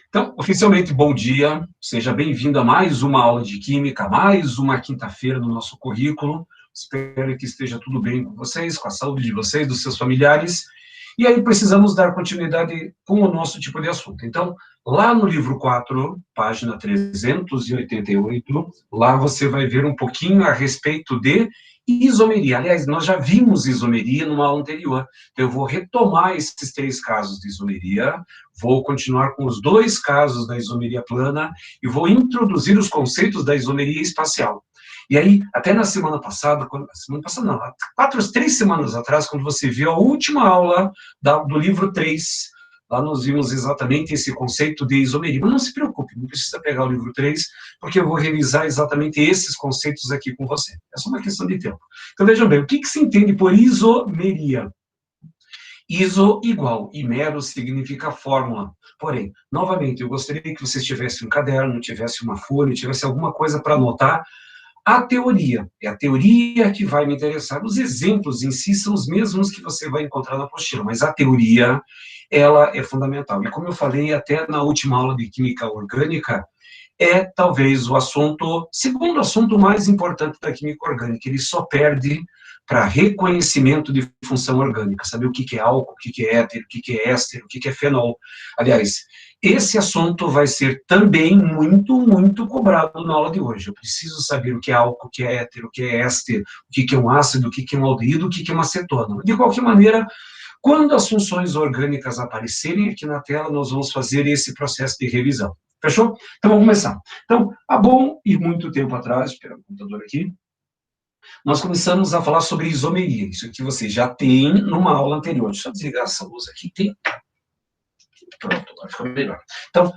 Então, oficialmente, bom dia, seja bem-vindo a mais uma aula de Química, mais uma quinta-feira no nosso currículo. Espero que esteja tudo bem com vocês, com a saúde de vocês, dos seus familiares. E aí precisamos dar continuidade com o nosso tipo de assunto. Então, lá no livro 4, página 388, lá você vai ver um pouquinho a respeito de isomeria. Aliás, nós já vimos isomeria numa aula anterior. Então, eu vou retomar esses 3 casos de isomeria, vou continuar com os 2 casos da isomeria plana e vou introduzir os conceitos da isomeria espacial. E aí, até na semana passada não, 3 semanas atrás, quando você viu a última aula do livro 3, lá nós vimos exatamente esse conceito de isomeria. Mas não se preocupe, não precisa pegar o livro 3, porque eu vou revisar exatamente esses conceitos aqui com você. É só uma questão de tempo. Então, vejam bem, o que se entende por isomeria? Iso igual, e mero significa fórmula. Porém, novamente, eu gostaria que vocês tivessem um caderno, tivesse uma folha, tivesse alguma coisa para anotar. A teoria, é a teoria que vai me interessar. Os exemplos em si são os mesmos que você vai encontrar na apostila, mas a teoria, ela é fundamental. E como eu falei até na última aula de Química Orgânica, é talvez o segundo assunto mais importante da química orgânica. Ele só perde para reconhecimento de função orgânica, saber o que é álcool, o que é éter, o que é éster, o que é fenol. Aliás, esse assunto vai ser também muito, muito cobrado na aula de hoje. Eu preciso saber o que é álcool, o que é éter, o que é éster, o que é um ácido, o que é um aldeído, o que é uma cetona. De qualquer maneira, quando as funções orgânicas aparecerem aqui na tela, nós vamos fazer esse processo de revisão. Fechou? Então, vamos começar. Então, há bom e muito tempo atrás, espera o computador aqui, nós começamos a falar sobre isomeria. Isso aqui você já tem numa aula anterior. Deixa eu desligar essa luz aqui. Pronto, agora ficou melhor. Então,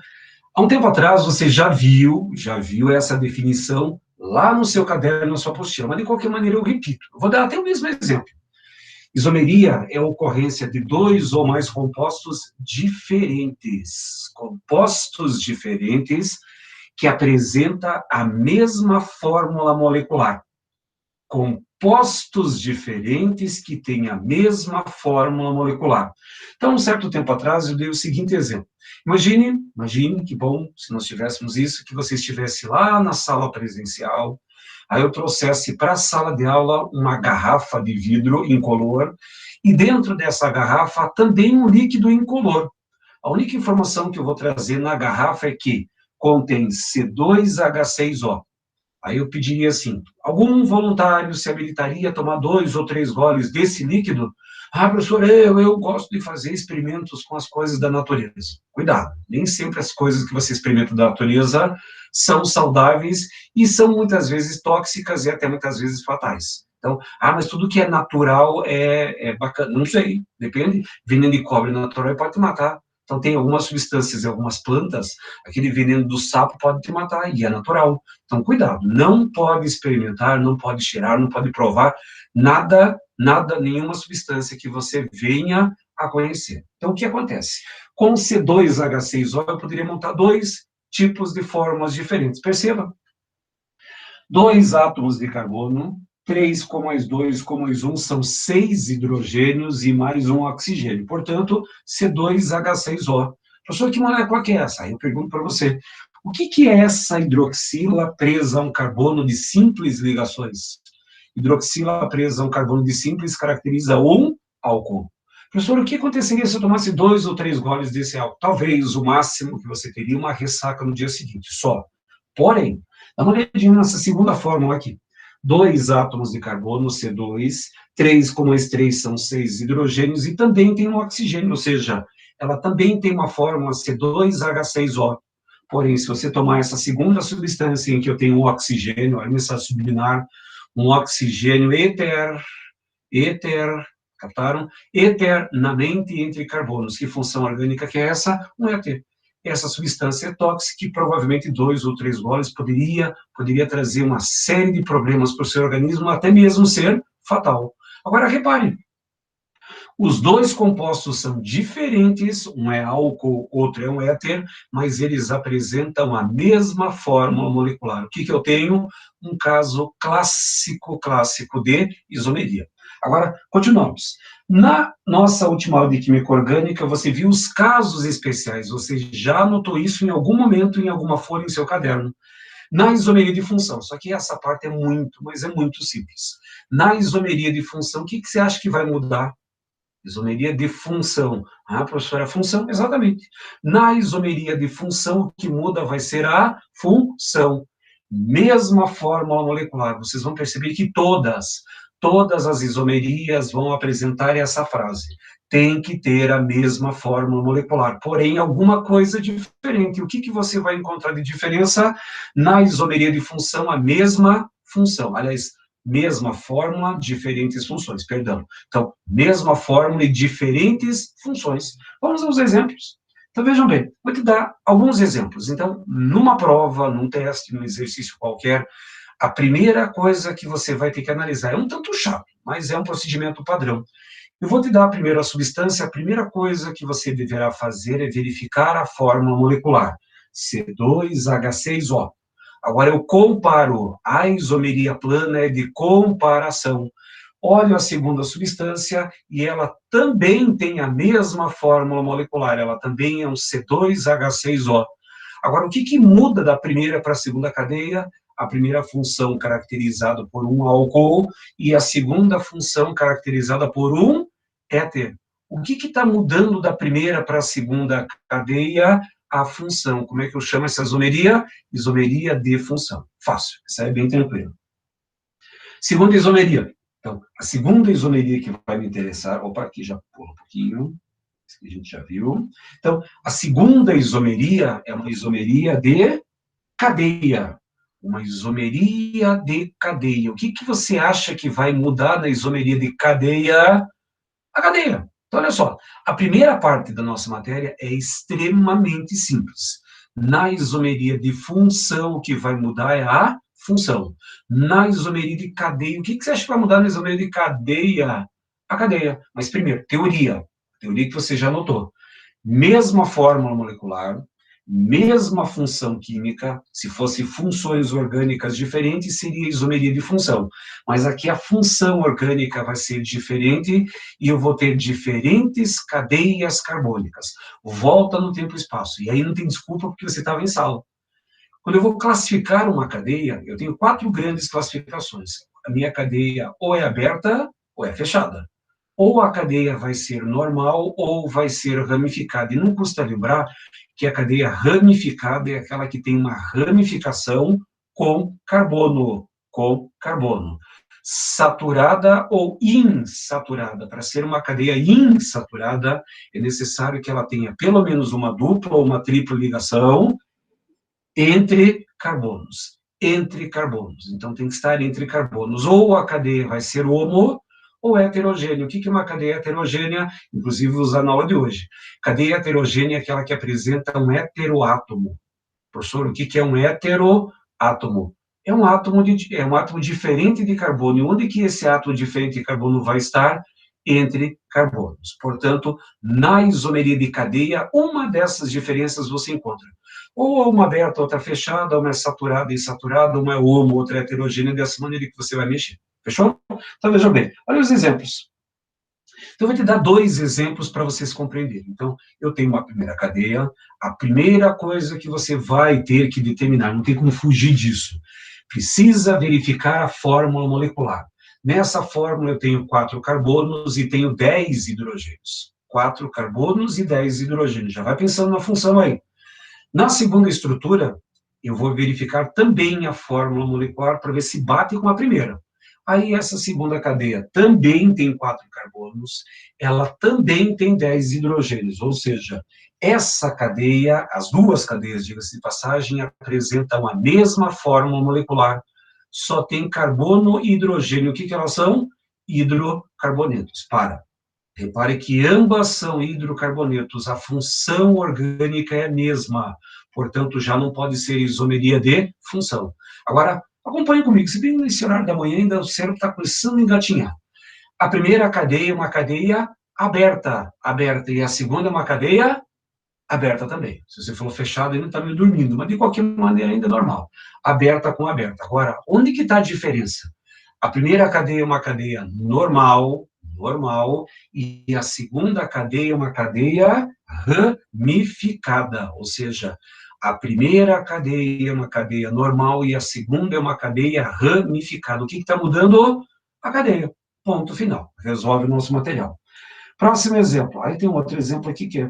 há um tempo atrás, você já viu essa definição lá no seu caderno, na sua apostila. Mas, de qualquer maneira, eu repito. Eu vou dar até o mesmo exemplo. Isomeria é a ocorrência de 2 ou mais compostos diferentes que apresenta a mesma fórmula molecular. Compostos diferentes que têm a mesma fórmula molecular. Então, um certo tempo atrás, eu dei o seguinte exemplo. Imagine, que bom, se nós tivéssemos isso, que você estivesse lá na sala presencial, aí eu trouxesse para a sala de aula uma garrafa de vidro incolor, e dentro dessa garrafa também um líquido incolor. A única informação que eu vou trazer na garrafa é que contém C2H6O. Aí eu pediria assim, algum voluntário se habilitaria a tomar 2 ou 3 goles desse líquido? Ah, professor, eu gosto de fazer experimentos com as coisas da natureza. Cuidado, nem sempre as coisas que você experimenta da natureza são saudáveis e são muitas vezes tóxicas e até muitas vezes fatais. Então, mas tudo que é natural é bacana. Não sei, depende. Veneno de cobre natural pode te matar. Então, tem algumas substâncias e algumas plantas, aquele veneno do sapo pode te matar, e é natural. Então, cuidado, não pode experimentar, não pode cheirar, não pode provar nada, nenhuma substância que você venha a conhecer. Então, o que acontece? Com C2H6O, eu poderia montar 2 tipos de fórmulas diferentes. Perceba? 2 átomos de carbono, 3 com mais 2 com mais 1 são 6 hidrogênios e mais um oxigênio. Portanto, C2H6O. Professor, que molécula que é essa? Aí eu pergunto para você. O que é essa hidroxila presa a um carbono de simples ligações? Hidroxila presa a um carbono de simples caracteriza um álcool. Professor, o que aconteceria se eu tomasse 2 ou 3 goles desse álcool? Talvez o máximo que você teria uma ressaca no dia seguinte, só. Porém, dá uma olhadinha nessa segunda fórmula aqui. 2 átomos de carbono, C2, 3 com mais 3 são 6 hidrogênios e também tem um oxigênio, ou seja, ela também tem uma fórmula C2H6O. Porém, se você tomar essa segunda substância em que eu tenho um oxigênio, a mensagem subliminar, um oxigênio captaram? Eternamente entre carbonos. Que função orgânica que é essa? Um éter. Essa substância é tóxica e provavelmente 2 ou 3 goles poderia trazer uma série de problemas para o seu organismo, até mesmo ser fatal. Agora, repare, os 2 compostos são diferentes, um é álcool, outro é um éter, mas eles apresentam a mesma fórmula molecular. O que eu tenho? Um caso clássico de isomeria. Agora, continuamos. Na nossa última aula de Química Orgânica, você viu os casos especiais, você já anotou isso em algum momento, em alguma folha em seu caderno. Na isomeria de função, só que essa parte é muito, mas é muito simples. Na isomeria de função, o que você acha que vai mudar? Isomeria de função. Ah, professora, função, exatamente. Na isomeria de função, o que muda vai ser a função. Mesma fórmula molecular. Vocês vão perceber que todas as isomerias vão apresentar essa frase. Tem que ter a mesma fórmula molecular, porém, alguma coisa diferente. O que você vai encontrar de diferença na isomeria de função? A mesma função. Aliás, mesma fórmula, diferentes funções, perdão. Então, mesma fórmula e diferentes funções. Vamos aos exemplos. Então, vejam bem, vou te dar alguns exemplos. Então, numa prova, num teste, num exercício qualquer, a primeira coisa que você vai ter que analisar é um tanto chato, mas é um procedimento padrão. Eu vou te dar primeiro a substância, a primeira coisa que você deverá fazer é verificar a fórmula molecular, C2H6O. Agora eu comparo, a isomeria plana é de comparação. Olho a segunda substância e ela também tem a mesma fórmula molecular, ela também é um C2H6O. Agora, o que muda da primeira para a segunda cadeia? A primeira função caracterizada por um álcool e a segunda função caracterizada por um éter. O que está mudando da primeira para a segunda cadeia? A função. Como é que eu chamo essa isomeria? Isomeria de função. Fácil, essa é bem tranquila. Segunda isomeria. Então, a segunda isomeria que vai me interessar... Opa, aqui já pula um pouquinho. Isso que a gente já viu. Então, a segunda isomeria é uma isomeria de cadeia. Uma isomeria de cadeia. O que você acha que vai mudar na isomeria de cadeia? A cadeia. Então, olha só, a primeira parte da nossa matéria é extremamente simples. Na isomeria de função, o que vai mudar é a função. Na isomeria de cadeia, o que você acha que vai mudar na isomeria de cadeia? A cadeia. Mas primeiro, teoria. Teoria que você já anotou. Mesma fórmula molecular, mesma função química, se fosse funções orgânicas diferentes, seria isomeria de função. Mas aqui a função orgânica vai ser diferente e eu vou ter diferentes cadeias carbônicas. Volta no tempo e espaço. E aí não tem desculpa porque você estava em sala. Quando eu vou classificar uma cadeia, eu tenho 4 grandes classificações. A minha cadeia ou é aberta ou é fechada. Ou a cadeia vai ser normal ou vai ser ramificada. E não custa lembrar que a cadeia ramificada é aquela que tem uma ramificação com carbono. Saturada ou insaturada. Para ser uma cadeia insaturada, é necessário que ela tenha pelo menos uma dupla ou uma tripla ligação entre carbonos. Entre carbonos. Então, tem que estar entre carbonos. Ou a cadeia vai ser homo ou heterogênea. O que é uma cadeia heterogênea? Inclusive, usar na aula de hoje. Cadeia heterogênea é aquela que apresenta um heteroátomo. Professor, o que é um heteroátomo? É um átomo diferente de carbono. E onde que esse átomo diferente de carbono vai estar? Entre carbonos. Portanto, na isomeria de cadeia, uma dessas diferenças você encontra. Ou uma aberta, outra fechada, uma é saturada e insaturada, uma é homo, outra é heterogênea, dessa maneira que você vai mexer. Fechou? Então, veja bem, olha os exemplos. Então, eu vou te dar 2 exemplos para vocês compreenderem. Então, eu tenho uma primeira cadeia, a primeira coisa que você vai ter que determinar, não tem como fugir disso, precisa verificar a fórmula molecular. Nessa fórmula, eu tenho 4 carbonos e tenho 10 hidrogênios. 4 carbonos e 10 hidrogênios. Já vai pensando na função aí. Na segunda estrutura, eu vou verificar também a fórmula molecular para ver se bate com a primeira. Aí essa segunda cadeia também tem 4 carbonos, ela também tem 10 hidrogênios, ou seja, essa cadeia, as 2 cadeias, diga-se de passagem, apresentam a mesma fórmula molecular, só tem carbono e hidrogênio. O que elas são? Hidrocarbonetos. Repare que ambas são hidrocarbonetos, a função orgânica é a mesma, portanto, já não pode ser isomeria de função. Agora, acompanhe comigo, se bem nesse horário da manhã ainda o cérebro está começando a engatinhar. A primeira cadeia é uma cadeia aberta, e a segunda é uma cadeia aberta também. Se você falou fechado, ainda está meio dormindo, mas de qualquer maneira ainda é normal. Aberta com aberta. Agora, onde que está a diferença? A primeira cadeia é uma cadeia normal, normal, e a segunda cadeia é uma cadeia ramificada, ou seja, a primeira cadeia é uma cadeia normal e a segunda é uma cadeia ramificada. O que está mudando? A cadeia. Ponto final. Resolve o nosso material. Próximo exemplo. Aí tem um outro exemplo aqui que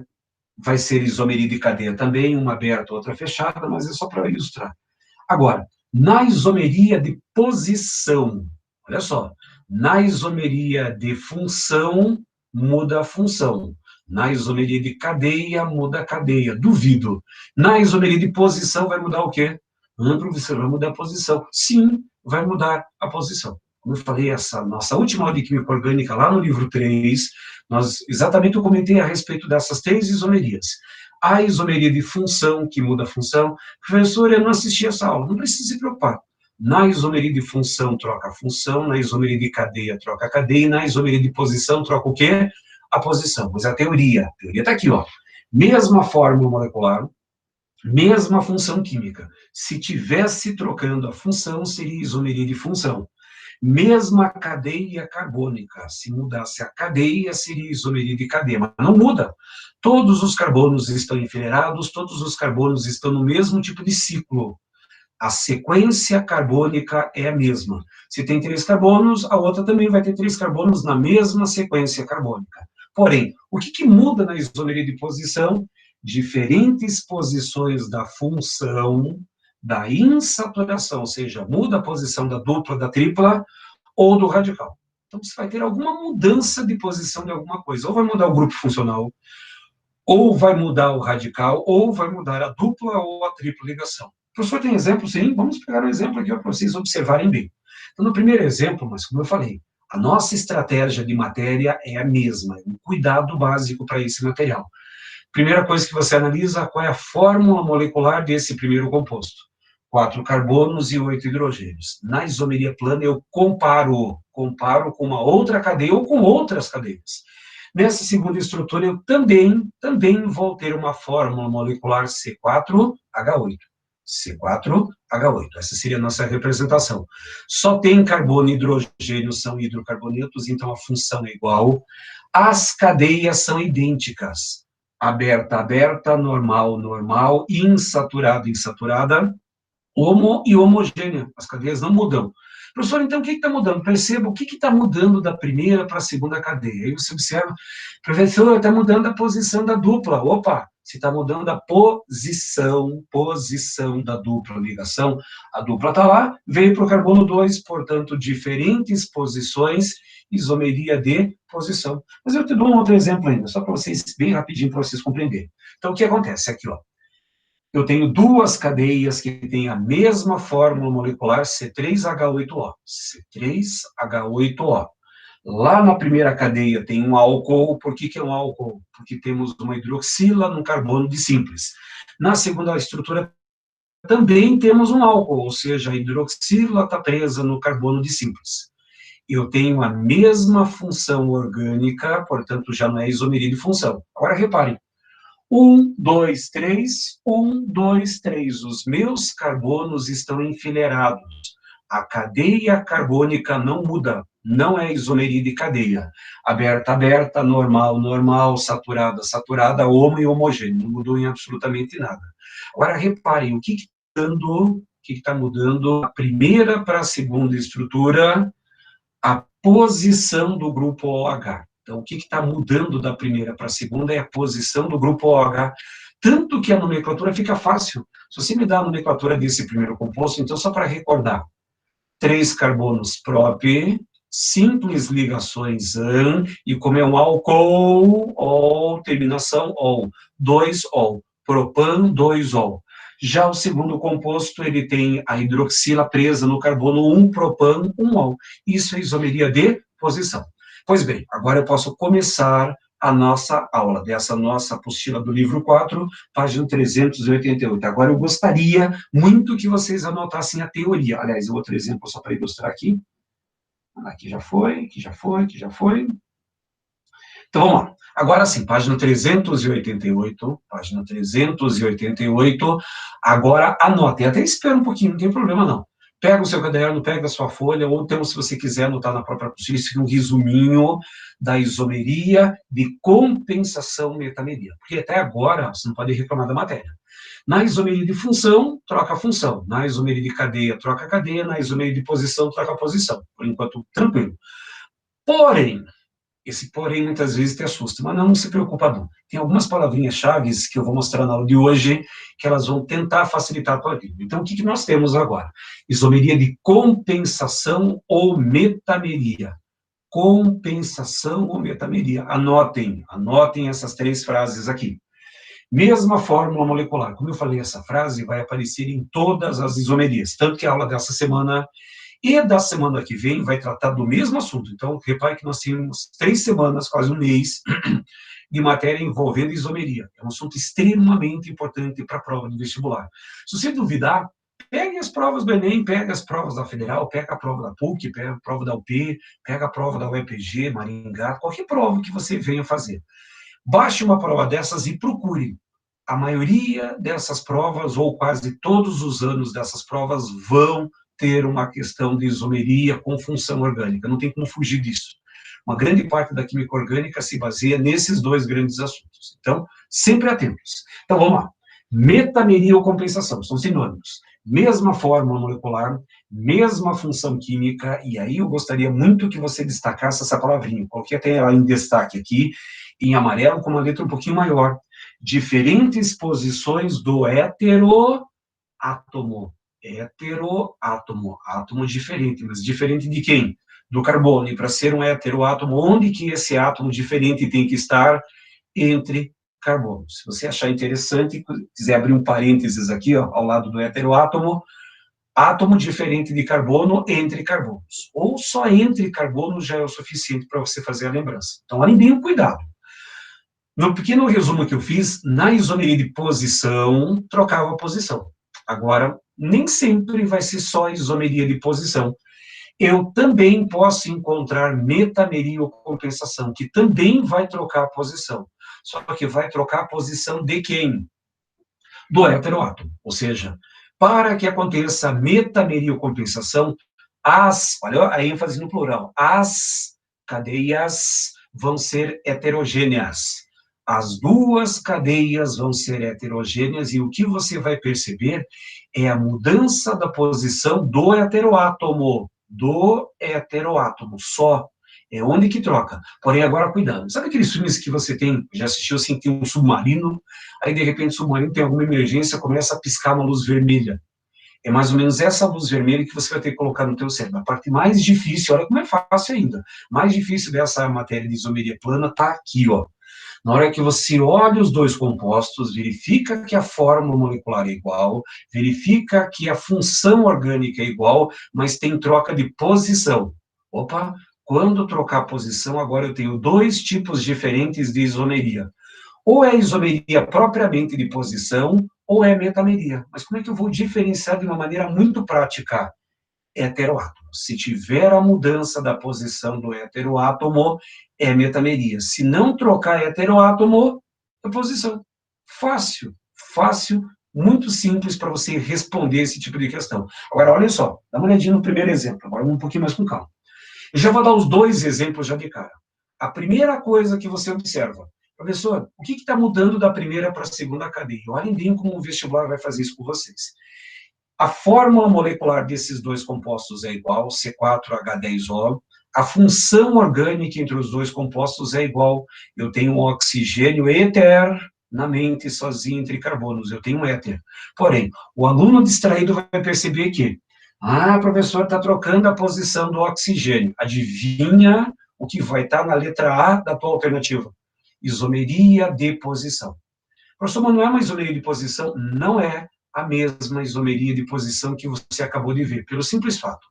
vai ser isomeria de cadeia também, uma aberta, outra fechada, mas é só para ilustrar. Agora, na isomeria de posição, olha só, na isomeria de função, muda a função. Na isomeria de cadeia, muda a cadeia. Duvido. Na isomeria de posição, vai mudar o quê? Professor, vai mudar a posição. Sim, vai mudar a posição. Como eu falei, essa nossa última aula de química orgânica, lá no livro 3, exatamente eu comentei a respeito dessas 3 isomerias. A isomeria de função, que muda a função. Professor, eu não assisti essa aula. Não precisa se preocupar. Na isomeria de função, troca a função. Na isomeria de cadeia, troca a cadeia. E na isomeria de posição, troca o quê? A posição. Mas a teoria está aqui, ó. Mesma fórmula molecular, mesma função química. Se tivesse trocando a função, seria isomeria de função. Mesma cadeia carbônica. Se mudasse a cadeia, seria isomeria de cadeia, mas não muda. Todos os carbonos estão enfileirados, todos os carbonos estão no mesmo tipo de ciclo. A sequência carbônica é a mesma. Se tem 3 carbonos, a outra também vai ter 3 carbonos na mesma sequência carbônica. Porém, o que muda na isomeria de posição? Diferentes posições da função da insaturação, ou seja, muda a posição da dupla, da tripla ou do radical. Então, você vai ter alguma mudança de posição de alguma coisa. Ou vai mudar o grupo funcional, ou vai mudar o radical, ou vai mudar a dupla ou a tripla ligação. O professor tem exemplo? Sim, vamos pegar um exemplo aqui para vocês observarem bem. Então, no primeiro exemplo, mas como eu falei, a nossa estratégia de matéria é a mesma, é um cuidado básico para esse material. Primeira coisa que você analisa, qual é a fórmula molecular desse primeiro composto. 4 carbonos e 8 hidrogênios. Na isomeria plana, eu comparo com uma outra cadeia ou com outras cadeias. Nessa segunda estrutura, eu também vou ter uma fórmula molecular C4H8. C4H8. Essa seria a nossa representação. Só tem carbono e hidrogênio, são hidrocarbonetos, então a função é igual. As cadeias são idênticas. Aberta, aberta, normal, normal, insaturada, insaturada, homo e homogênea. As cadeias não mudam. Professor, então o que está mudando? Perceba o que está mudando da primeira para a segunda cadeia. Aí você observa, professor, está mudando a posição da dupla. Opa, se está mudando a posição da dupla ligação, a dupla está lá, veio para o carbono 2, portanto, diferentes posições, isomeria de posição. Mas eu te dou um outro exemplo ainda, só para vocês, bem rapidinho, para vocês compreenderem. Então, o que acontece aqui, ó? Eu tenho 2 cadeias que têm a mesma fórmula molecular C3H8O. C3H8O. Lá na primeira cadeia tem um álcool. Por que é um álcool? Porque temos uma hidroxila num carbono de simples. Na segunda estrutura também temos um álcool, ou seja, a hidroxila está presa no carbono de simples. Eu tenho a mesma função orgânica, portanto já não é isomeria de função. Agora reparem. 1, 2, 3, 1, 2, 3. Os meus carbonos estão enfileirados. A cadeia carbônica não muda, não é isomeria de cadeia. Aberta, aberta, normal, normal, saturada, saturada, homo e homogêneo. Não mudou em absolutamente nada. Agora, reparem, o que está mudando da primeira para a segunda estrutura? A posição do grupo OH. Então, o que está mudando da primeira para a segunda é a posição do grupo OH, tanto que a nomenclatura fica fácil. Se você me dá a nomenclatura desse primeiro composto, então, só para recordar, 3 carbonos prop, simples ligações an, e como é um álcool, ol, terminação ol, 2 ol, propan, 2 ol. Já o segundo composto, ele tem a hidroxila presa no carbono 1, propan, 1 ol. Isso é isomeria de posição. Pois bem, agora eu posso começar a nossa aula, dessa nossa apostila do livro 4, página 388. Agora eu gostaria muito que vocês anotassem a teoria. Aliás, outro exemplo só para ilustrar aqui. Aqui já foi, aqui já foi, aqui já foi. Então, vamos lá. Agora sim, página 388, página 388. Agora anotem, até espera um pouquinho, não tem problema não. Pega o seu caderno, pega a sua folha, ou então, se você quiser anotar na própria apostila, isso é um resuminho da isomeria de compensação metameria. Porque até agora, você não pode reclamar da matéria. Na isomeria de função, troca a função. Na isomeria de cadeia, troca a cadeia. Na isomeria de posição, troca a posição. Por enquanto, tranquilo. Porém, esse porém muitas vezes te assusta, mas não se preocupa não. Tem algumas palavrinhas-chave que eu vou mostrar na aula de hoje, que elas vão tentar facilitar a tua vida. Então, o que nós temos agora? Isomeria de compensação ou metameria. Compensação ou metameria. Anotem essas 3 frases aqui. Mesma fórmula molecular. Como eu falei, essa frase vai aparecer em todas as isomerias, tanto que a aula dessa semana e da semana que vem vai tratar do mesmo assunto. Então, repare que nós temos 3 semanas, quase um mês, de matéria envolvendo isomeria. É um assunto extremamente importante para a prova de vestibular. Se você duvidar, pegue as provas do Enem, pega as provas da Federal, pega a prova da PUC, pega a prova da UP, pega a prova da UEPG, Maringá, qualquer prova que você venha fazer. Baixe uma prova dessas e procure. A maioria dessas provas, ou quase todos os anos dessas provas, vão ter uma questão de isomeria com função orgânica. Não tem como fugir disso. Uma grande parte da química orgânica se baseia nesses 2 grandes assuntos. Então, sempre atentos. Então, vamos lá. Metameria ou compensação, são sinônimos. Mesma fórmula molecular, mesma função química, e aí eu gostaria muito que você destacasse essa palavrinha. Coloquei até ela em destaque aqui, em amarelo, com uma letra um pouquinho maior. Diferentes posições do heteroátomo. Heteroátomo, átomo diferente, mas diferente de quem? Do carbono. E para ser um heteroátomo, onde que esse átomo diferente tem que estar? Entre carbonos. Se você achar interessante, quiser abrir um parênteses aqui, ó, ao lado do heteroátomo, átomo diferente de carbono entre carbonos. Ou só entre carbonos já é o suficiente para você fazer a lembrança. Então, olhem bem o cuidado. No pequeno resumo que eu fiz, na isomeria de posição, trocava a posição. Agora, nem sempre vai ser só isomeria de posição. Eu também posso encontrar metameria ou compensação, que também vai trocar a posição. Só que vai trocar a posição de quem? Do heteroátomo. Ou seja, para que aconteça metameria ou compensação, olha a ênfase no plural, as cadeias vão ser heterogêneas. As 2 cadeias vão ser heterogêneas, e o que você vai perceber é a mudança da posição do heteroátomo. Só. É onde que troca. Porém, agora cuidado. Sabe aqueles filmes que você já assistiu assim, tem um submarino, aí de repente o submarino tem alguma emergência, começa a piscar uma luz vermelha. É mais ou menos essa luz vermelha que você vai ter que colocar no teu cérebro. A parte mais difícil, olha como é fácil ainda, mais difícil dessa matéria de isomeria plana está aqui, ó. Na hora que você olha os 2 compostos, verifica que a fórmula molecular é igual, verifica que a função orgânica é igual, mas tem troca de posição. Opa, quando trocar a posição, agora eu tenho 2 tipos diferentes de isomeria. Ou é isomeria propriamente de posição, ou é metameria. Mas como é que eu vou diferenciar de uma maneira muito prática? Heteroátomo. Se tiver a mudança da posição do heteroátomo, é metameria. Se não trocar heteroátomo, é posição. Fácil, muito simples para você responder esse tipo de questão. Agora, olha só, dá uma olhadinha no primeiro exemplo, agora um pouquinho mais com calma. Eu já vou dar os 2 exemplos já de cara. A primeira coisa que você observa, professor, o que está mudando da primeira para a segunda cadeia? Olhem bem como o vestibular vai fazer isso com vocês. A fórmula molecular desses 2 compostos é igual, C4H10O. A função orgânica entre os 2 compostos é igual. Eu tenho um oxigênio eternamente sozinho entre carbonos. Eu tenho um éter. Porém, o aluno distraído vai perceber que, professor, está trocando a posição do oxigênio. Adivinha o que vai estar na letra A da tua alternativa? Isomeria de posição. Professor, mas não é uma isomeria de posição? Não é a mesma isomeria de posição que você acabou de ver, pelo simples fato.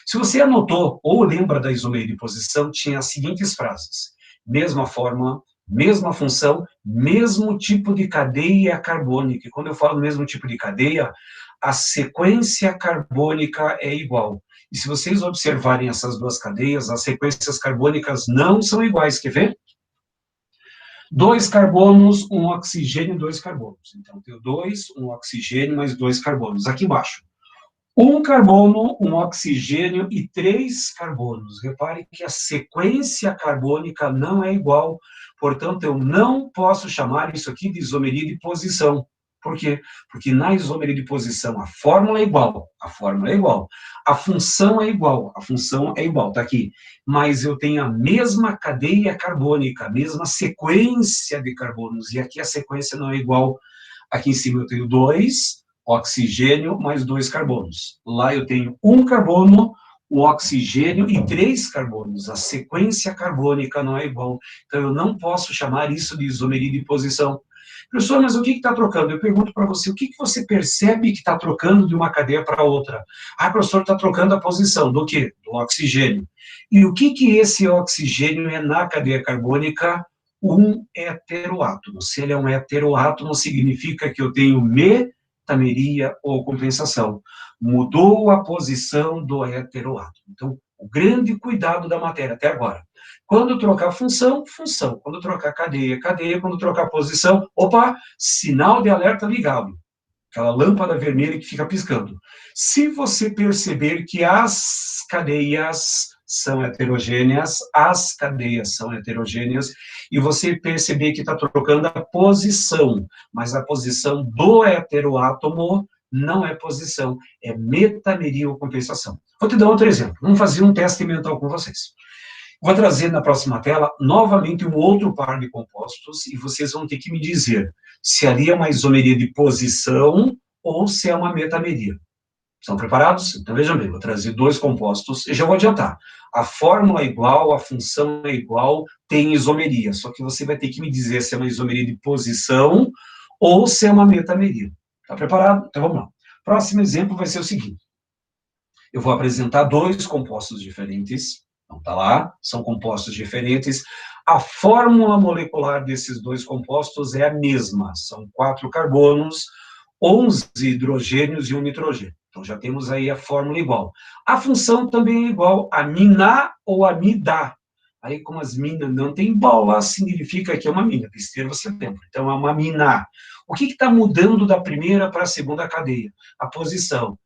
Se você anotou ou lembra da isomeria de posição, tinha as seguintes frases: mesma fórmula, mesma função, mesmo tipo de cadeia carbônica. E quando eu falo mesmo tipo de cadeia, a sequência carbônica é igual. E se vocês observarem essas 2 cadeias, as sequências carbônicas não são iguais. Quer ver? 2 carbonos, 1 oxigênio, 2 carbonos. Então, eu tenho 2, 1 oxigênio, mais 2 carbonos. Aqui embaixo, Um carbono, um oxigênio e 3 carbonos. Repare que a sequência carbônica não é igual, portanto, eu não posso chamar isso aqui de isomeria de posição. Por quê? Porque na isomeria de posição a fórmula é igual, a função é igual, está aqui. Mas eu tenho a mesma cadeia carbônica, a mesma sequência de carbonos, e aqui a sequência não é igual. Aqui em cima eu tenho 2 oxigênio mais 2 carbonos. Lá eu tenho um carbono, o oxigênio e 3 carbonos. A sequência carbônica não é igual. Então, eu não posso chamar isso de isomeria de posição. Professor, mas o que está trocando? Eu pergunto para você, o que você percebe que está trocando de uma cadeia para outra? Ah, professor, está trocando a posição. Do quê? Do oxigênio. E o que esse oxigênio é na cadeia carbônica? Um heteroátomo. Se ele é um heteroátomo, significa que eu tenho metameria ou compensação. Mudou a posição do heteroátomo. Então, o grande cuidado da matéria até agora. Quando trocar função, função. Quando trocar cadeia, cadeia. Quando trocar posição, opa, sinal de alerta ligado. Aquela lâmpada vermelha que fica piscando. Se você perceber que as cadeias são heterogêneas, e você perceber que está trocando a posição, mas a posição do heteroátomo não é posição, é metameria ou compensação. Vou te dar outro exemplo. Vamos fazer um teste mental com vocês. Vou trazer na próxima tela, novamente, um outro par de compostos, e vocês vão ter que me dizer se ali é uma isomeria de posição ou se é uma metameria. Estão preparados? Então, vejam bem, vou trazer 2 compostos, e já vou adiantar. A fórmula é igual, a função é igual, tem isomeria, só que você vai ter que me dizer se é uma isomeria de posição ou se é uma metameria. Está preparado? Então, vamos lá. Próximo exemplo vai ser o seguinte. Eu vou apresentar 2 compostos diferentes. Então, tá lá, são compostos diferentes. A fórmula molecular desses 2 compostos é a mesma. São 4 carbonos, 11 hidrogênios e 1 nitrogênio. Então, já temos aí a fórmula igual. A função também é igual, amina ou amida. Aí, como as minas não tem bola, significa que é uma mina. Besteira você lembra. Então, é uma mina. O que está mudando da primeira para a segunda cadeia? A posição.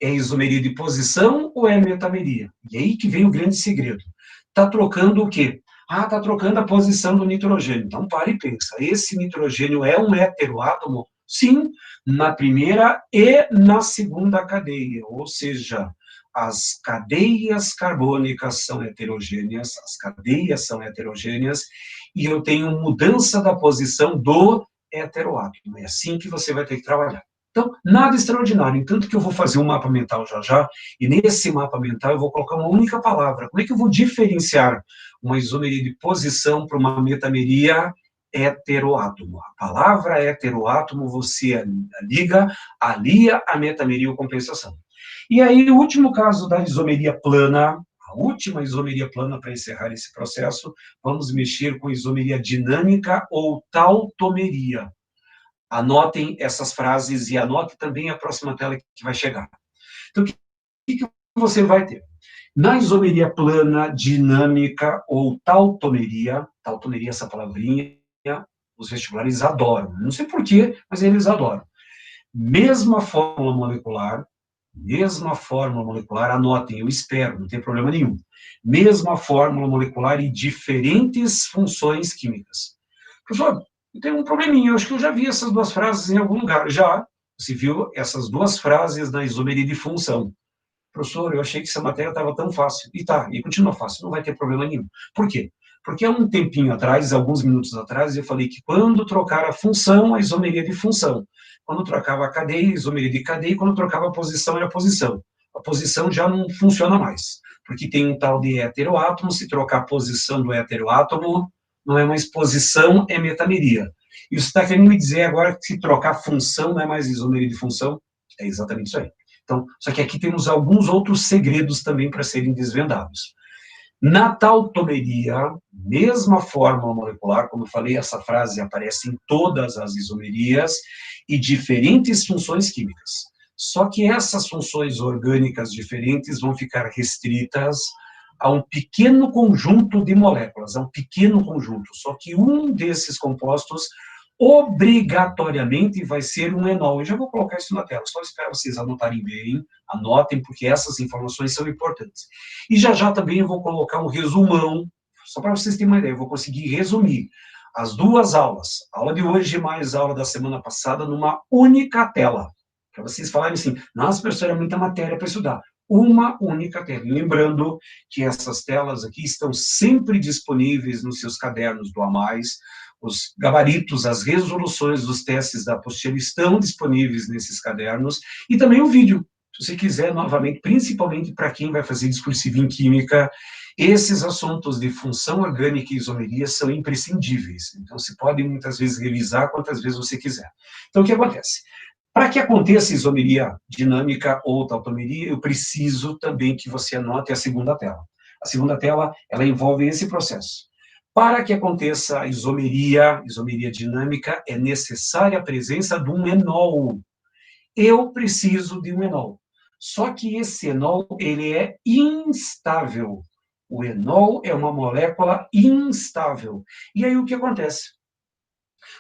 É isomeria de posição ou é metameria? E aí que vem o grande segredo. Está trocando o quê? Ah, está trocando a posição do nitrogênio. Então, para e pensa. Esse nitrogênio é um heteroátomo? Sim, na primeira e na segunda cadeia. Ou seja, as cadeias carbônicas são heterogêneas, e eu tenho mudança da posição do heteroátomo. É assim que você vai ter que trabalhar. Então, nada extraordinário. Tanto que eu vou fazer um mapa mental já, e nesse mapa mental eu vou colocar uma única palavra. Como é que eu vou diferenciar uma isomeria de posição para uma metameria heteroátomo? A palavra heteroátomo você alia a metameria ou compensação. E aí, o último caso da isomeria plana, a última isomeria plana para encerrar esse processo, vamos mexer com isomeria dinâmica ou tautomeria. Anotem essas frases e anote também a próxima tela que vai chegar. Então, o que você vai ter? Na isomeria plana, dinâmica ou tautomeria, essa palavrinha, os vestibulares adoram. Não sei porquê, mas eles adoram. Mesma fórmula molecular, anotem, eu espero, não tem problema nenhum. Mesma fórmula molecular e diferentes funções químicas. Professor, tem um probleminha, eu acho que eu já vi essas 2 frases em algum lugar. Já, você viu essas 2 frases na isomeria de função. Professor, eu achei que essa matéria estava tão fácil. E tá, e continua fácil, não vai ter problema nenhum. Por quê? Porque há um tempinho atrás, alguns minutos atrás, eu falei que quando trocar a função, a isomeria de função. Quando trocava a cadeia, a isomeria de cadeia, e quando trocava a posição, era a posição. A posição já não funciona mais, porque tem um tal de heteroátomo, se trocar a posição do heteroátomo, não é mais posição, é metameria. E você está querendo me dizer agora que se trocar função não é mais isomeria de função? É exatamente isso aí. Então, só que aqui temos alguns outros segredos também para serem desvendados. Na tautomeria, mesma fórmula molecular, como eu falei, essa frase aparece em todas as isomerias, e diferentes funções químicas. Só que essas funções orgânicas diferentes vão ficar restritas a um pequeno conjunto de moléculas, a um pequeno conjunto. Só que um desses compostos obrigatoriamente vai ser um enol. Eu já vou colocar isso na tela, só espero vocês anotarem bem, anotem, porque essas informações são importantes. E já já também eu vou colocar um resumão, só para vocês terem uma ideia, eu vou conseguir resumir as duas aulas, a aula de hoje mais a aula da semana passada, numa única tela, para vocês falarem assim, nossa, professor, é muita matéria para estudar. Uma única tela. Lembrando que essas telas aqui estão sempre disponíveis nos seus cadernos do A+, os gabaritos, as resoluções dos testes da apostila estão disponíveis nesses cadernos, e também o vídeo, se você quiser, novamente, principalmente para quem vai fazer discursivo em Química, esses assuntos de função orgânica e isomeria são imprescindíveis, então você pode muitas vezes revisar quantas vezes você quiser. Então, o que acontece? Para que aconteça isomeria dinâmica ou tautomeria, eu preciso também que você anote a segunda tela. A segunda tela, ela envolve esse processo. Para que aconteça a isomeria dinâmica, é necessária a presença de um enol. Eu preciso de um enol. Só que esse enol, ele é instável. O enol é uma molécula instável. E aí o que acontece?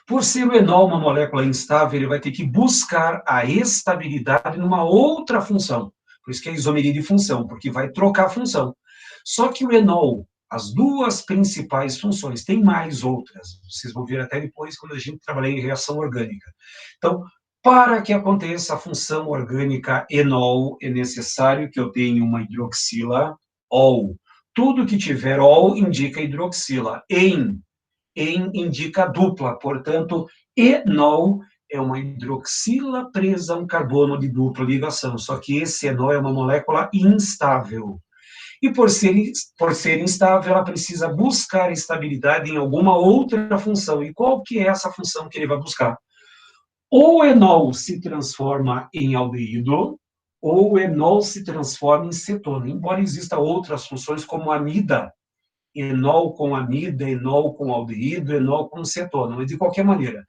Por ser o enol uma molécula instável, ele vai ter que buscar a estabilidade numa outra função. Por isso que é isomeria de função, porque vai trocar a função. Só que o enol, as duas principais funções, tem mais outras, vocês vão ver até depois quando a gente trabalhar em reação orgânica. Então, para que aconteça a função orgânica enol, é necessário que eu tenha uma hidroxila, ol. Tudo que tiver ol indica hidroxila. Em indica dupla, portanto, enol é uma hidroxila presa a um carbono de dupla ligação, só que esse enol é uma molécula instável. E por ser instável, ela precisa buscar estabilidade em alguma outra função. E qual que é essa função que ele vai buscar? Ou o enol se transforma em aldeído, ou o enol se transforma em cetona, embora exista outras funções como amida, enol com amida, enol com aldeído, enol com cetona, mas de qualquer maneira,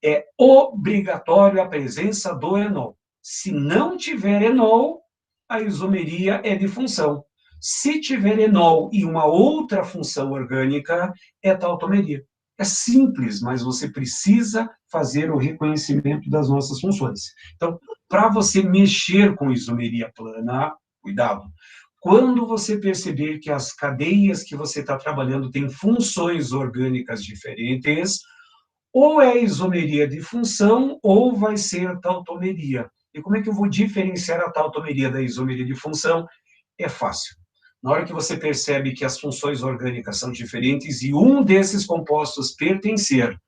é obrigatório a presença do enol. Se não tiver enol, a isomeria é de função. Se tiver enol e uma outra função orgânica, é tautomeria. É simples, mas você precisa fazer o reconhecimento das nossas funções. Então, para você mexer com isomeria plana, cuidado. Quando você perceber que as cadeias que você está trabalhando têm funções orgânicas diferentes, ou é isomeria de função, ou vai ser tautomeria. E como é que eu vou diferenciar a tautomeria da isomeria de função? É fácil. Na hora que você percebe que as funções orgânicas são diferentes e um desses compostos pertencer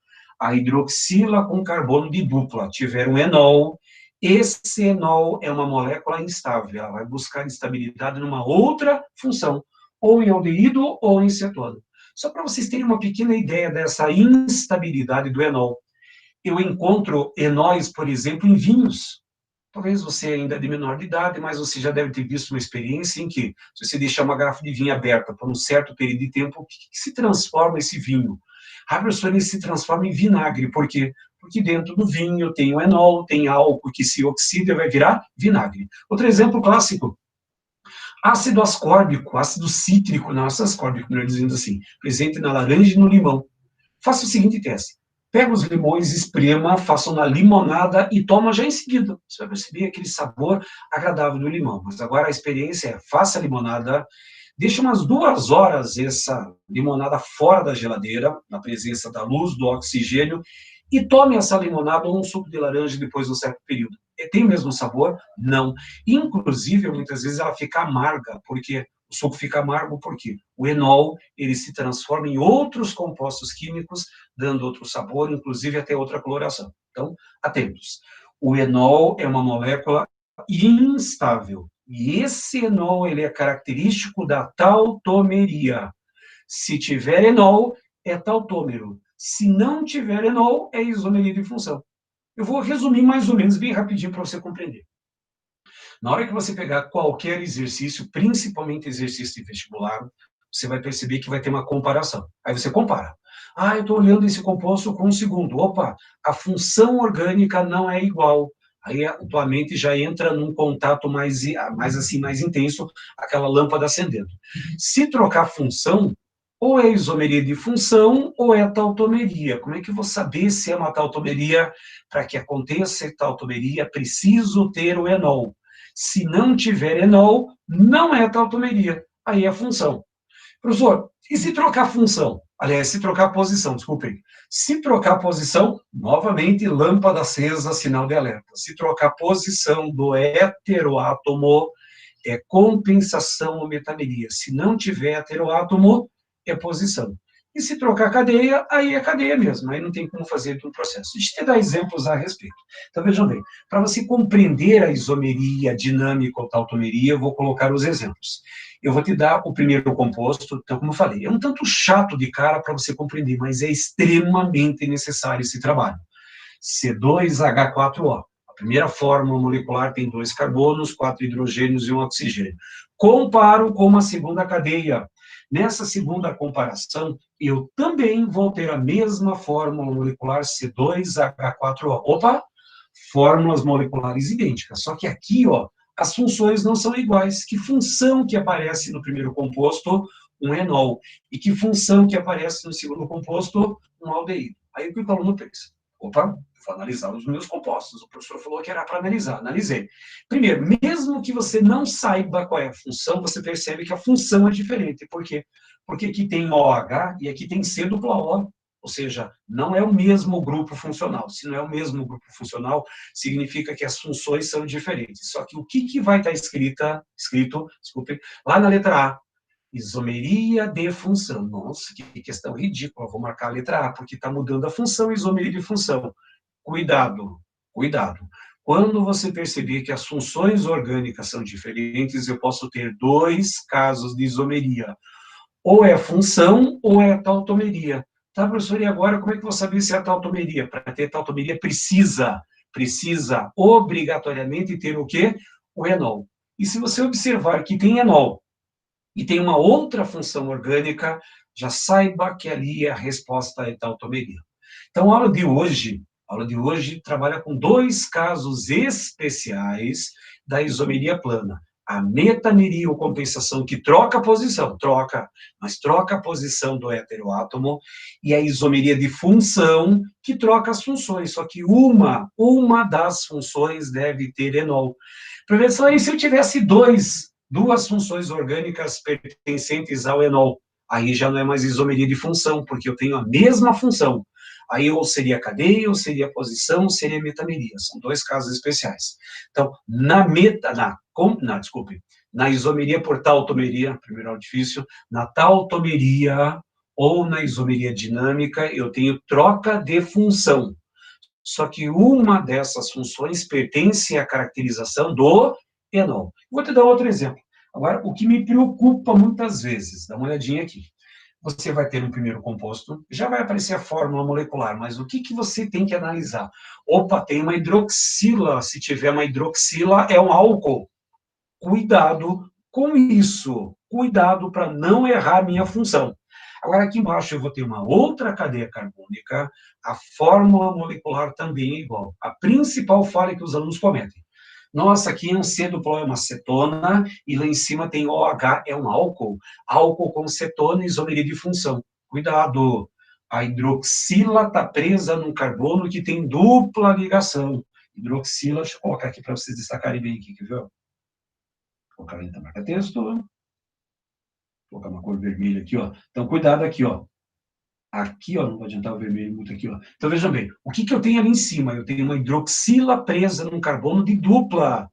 à hidroxila com carbono de dupla, tiver um enol, esse enol é uma molécula instável, ela vai buscar estabilidade numa outra função, ou em aldeído ou em cetona. Só para vocês terem uma pequena ideia dessa instabilidade do enol. Eu encontro enóis, por exemplo, em vinhos. Talvez você ainda é de menor de idade, mas você já deve ter visto uma experiência em que, se você deixar uma garrafa de vinho aberta por um certo período de tempo, o que se transforma esse vinho? A professora, ele se transforma em vinagre. Por quê? Porque dentro do vinho tem o enol, tem álcool que se oxida e vai virar vinagre. Outro exemplo clássico, ácido ascórbico, ácido cítrico, não, ácido ascórbico, melhor dizendo assim, presente na laranja e no limão. Faça o seguinte teste. Pega os limões, esprema, faça uma limonada e toma já em seguida. Você vai perceber aquele sabor agradável do limão. Mas agora a experiência é, faça a limonada, deixe umas 2 horas essa limonada fora da geladeira, na presença da luz, do oxigênio, e tome essa limonada ou um suco de laranja depois de um certo período. Tem o mesmo sabor? Não. Inclusive, muitas vezes ela fica amarga, porque o suco fica amargo porque o enol, ele se transforma em outros compostos químicos, dando outro sabor, inclusive até outra coloração. Então, atentos. O enol é uma molécula instável. E esse enol, ele é característico da tautomeria. Se tiver enol, é tautômero. Se não tiver enol, é isomeria de função. Eu vou resumir mais ou menos bem rapidinho para você compreender. Na hora que você pegar qualquer exercício, principalmente exercício de vestibular, você vai perceber que vai ter uma comparação. Aí você compara. Ah, eu estou olhando esse composto com um segundo. Opa, a função orgânica não é igual. Aí a tua mente já entra num contato mais intenso, aquela lâmpada acendendo. Se trocar função, ou é isomeria de função ou é tautomeria. Como é que eu vou saber se é uma tautomeria? Para que aconteça a tautomeria, preciso ter o enol. Se não tiver enol, não é tautomeria, aí é função. Professor, e se trocar função? Aliás, se trocar posição, desculpem. Se trocar posição, novamente, lâmpada acesa, sinal de alerta. Se trocar posição do heteroátomo, é compensação ou metameria. Se não tiver heteroátomo, é posição. E se trocar cadeia, aí é cadeia mesmo, aí não tem como fazer um processo. Deixa eu te dar exemplos a respeito. Então, vejam bem, para você compreender a isomeria, dinâmica ou tautomeria, eu vou colocar os exemplos. Eu vou te dar o primeiro composto, então, como eu falei, é um tanto chato de cara para você compreender, mas é extremamente necessário esse trabalho. C2H4O. A primeira fórmula molecular tem 2 carbonos, 4 hidrogênios e 1 oxigênio. Comparo com uma segunda cadeia. Nessa segunda comparação, eu também vou ter a mesma fórmula molecular C2H4O. Opa! Fórmulas moleculares idênticas. Só que aqui, ó, as funções não são iguais. Que função que aparece no primeiro composto? Um enol. E que função que aparece no segundo composto? Um aldeído. Aí o que o aluno pensa? Opa, vou analisar os meus compostos. O professor falou que era para analisar. Analisei. Primeiro, mesmo que você não saiba qual é a função, você percebe que a função é diferente. Por quê? Porque aqui tem OH e aqui tem C dupla O. Ou seja, não é o mesmo grupo funcional. Se não é o mesmo grupo funcional, significa que as funções são diferentes. Só que o que vai estar escrito, desculpe, lá na letra A? Isomeria de função. Nossa, que questão ridícula. Vou marcar a letra A, porque está mudando a função, isomeria de função. Cuidado, cuidado. Quando você perceber que as funções orgânicas são diferentes, eu posso ter 2 casos de isomeria. Ou é função, ou é tautomeria. Tá, professor, e agora como é que eu vou saber se é tautomeria? Para ter tautomeria precisa obrigatoriamente ter o quê? O enol. E se você observar que tem enol, e tem uma outra função orgânica, já saiba que ali a resposta é tautomeria. Então, a aula de hoje trabalha com 2 casos especiais da isomeria plana. A metameria ou compensação, que troca a posição, mas troca a posição do heteroátomo, e a isomeria de função, que troca as funções, só que uma das funções deve ter enol. Professor, e se eu tivesse duas funções orgânicas pertencentes ao enol? Aí já não é mais isomeria de função, porque eu tenho a mesma função. Aí ou seria cadeia, ou seria posição, ou seria metameria. São 2 casos especiais. Então, na isomeria por tautomeria, primeiro é difícil, na tautomeria ou na isomeria dinâmica, eu tenho troca de função. Só que uma dessas funções pertence à caracterização do enol. Vou te dar outro exemplo. Agora, o que me preocupa muitas vezes, dá uma olhadinha aqui. Você vai ter um primeiro composto, já vai aparecer a fórmula molecular, mas o que você tem que analisar? Opa, tem uma hidroxila. Se tiver uma hidroxila, é um álcool. Cuidado com isso. Cuidado para não errar a minha função. Agora, aqui embaixo eu vou ter uma outra cadeia carbônica, a fórmula molecular também é igual. A principal falha que os alunos cometem. Nossa, aqui é um C duplo é uma cetona, e lá em cima tem OH, é um álcool. Álcool com cetona, isomeria de função. Cuidado, a hidroxila está presa num carbono que tem dupla ligação. Hidroxila, deixa eu colocar aqui para vocês destacarem bem aqui, quer ver? Vou colocar a marca-texto. Colocar uma cor vermelha aqui, ó. Então, cuidado aqui, ó. Aqui, ó, não vou adiantar o vermelho muito aqui, ó. Então, vejam bem, o que eu tenho ali em cima? Eu tenho uma hidroxila presa num carbono de dupla.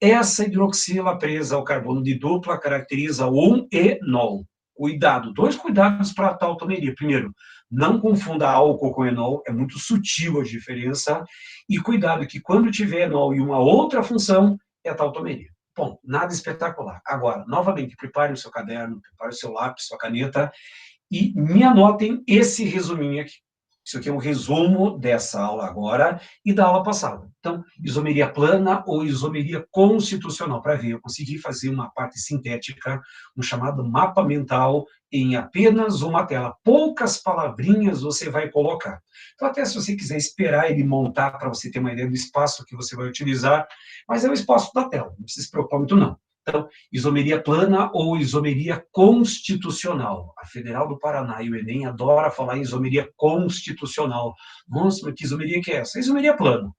Essa hidroxila presa ao carbono de dupla caracteriza um enol. Cuidado, 2 cuidados para a tautomeria. Primeiro, não confunda álcool com enol, é muito sutil a diferença. E cuidado que quando tiver enol e uma outra função, é a tautomeria. Bom, nada espetacular. Agora, novamente, prepare o seu caderno, prepare o seu lápis, sua caneta, e me anotem esse resuminho aqui. Isso aqui é um resumo dessa aula agora e da aula passada. Então, isomeria plana ou isomeria constitucional. Para ver, eu consegui fazer uma parte sintética, um chamado mapa mental, em apenas uma tela. Poucas palavrinhas você vai colocar. Então, até se você quiser esperar ele montar para você ter uma ideia do espaço que você vai utilizar, mas é o espaço da tela, não precisa se preocupar muito não. Então, isomeria plana ou isomeria constitucional. A Federal do Paraná e o Enem adora falar em isomeria constitucional. Nossa, mas que isomeria que é essa? Isomeria plana.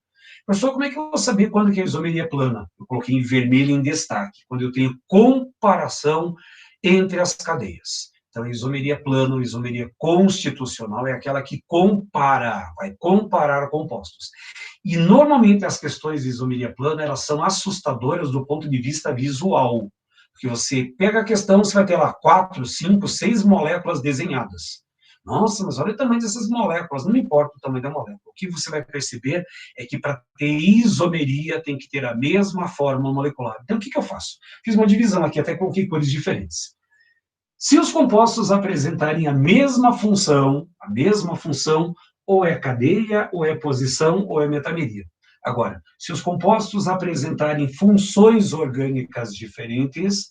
Professor, como é que eu vou saber quando que é isomeria plana? Eu coloquei em vermelho em destaque, quando eu tenho comparação entre as cadeias. Então, a isomeria plana ou isomeria constitucional é aquela que compara, vai comparar compostos. E, normalmente, as questões de isomeria plana, elas são assustadoras do ponto de vista visual. Porque você pega a questão, você vai ter lá 4, 5, 6 moléculas desenhadas. Nossa, mas olha o tamanho dessas moléculas, não importa o tamanho da molécula. O que você vai perceber é que para ter isomeria tem que ter a mesma fórmula molecular. Então, o que eu faço? Fiz uma divisão aqui, até coloquei cores diferentes. Se os compostos apresentarem a mesma função, ou é cadeia, ou é posição, ou é metameria. Agora, se os compostos apresentarem funções orgânicas diferentes,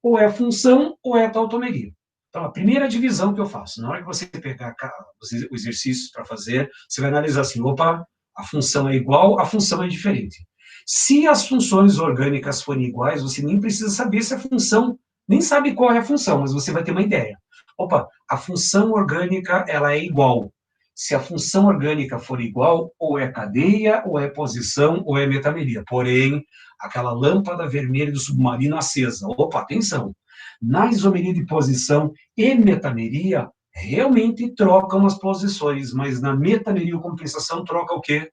ou é função, ou é tautomeria. Então, a primeira divisão que eu faço, na hora que você pegar os exercícios para fazer, você vai analisar assim, opa, a função é igual, a função é diferente. Se as funções orgânicas forem iguais, você nem precisa saber se a função, nem sabe qual é a função, mas você vai ter uma ideia. Opa, a função orgânica, ela é igual. Se a função orgânica for igual, ou é cadeia, ou é posição, ou é metameria. Porém, aquela lâmpada vermelha do submarino acesa. Opa, atenção! Na isomeria de posição e metameria, realmente trocam as posições, mas na metameria ou compensação troca o quê?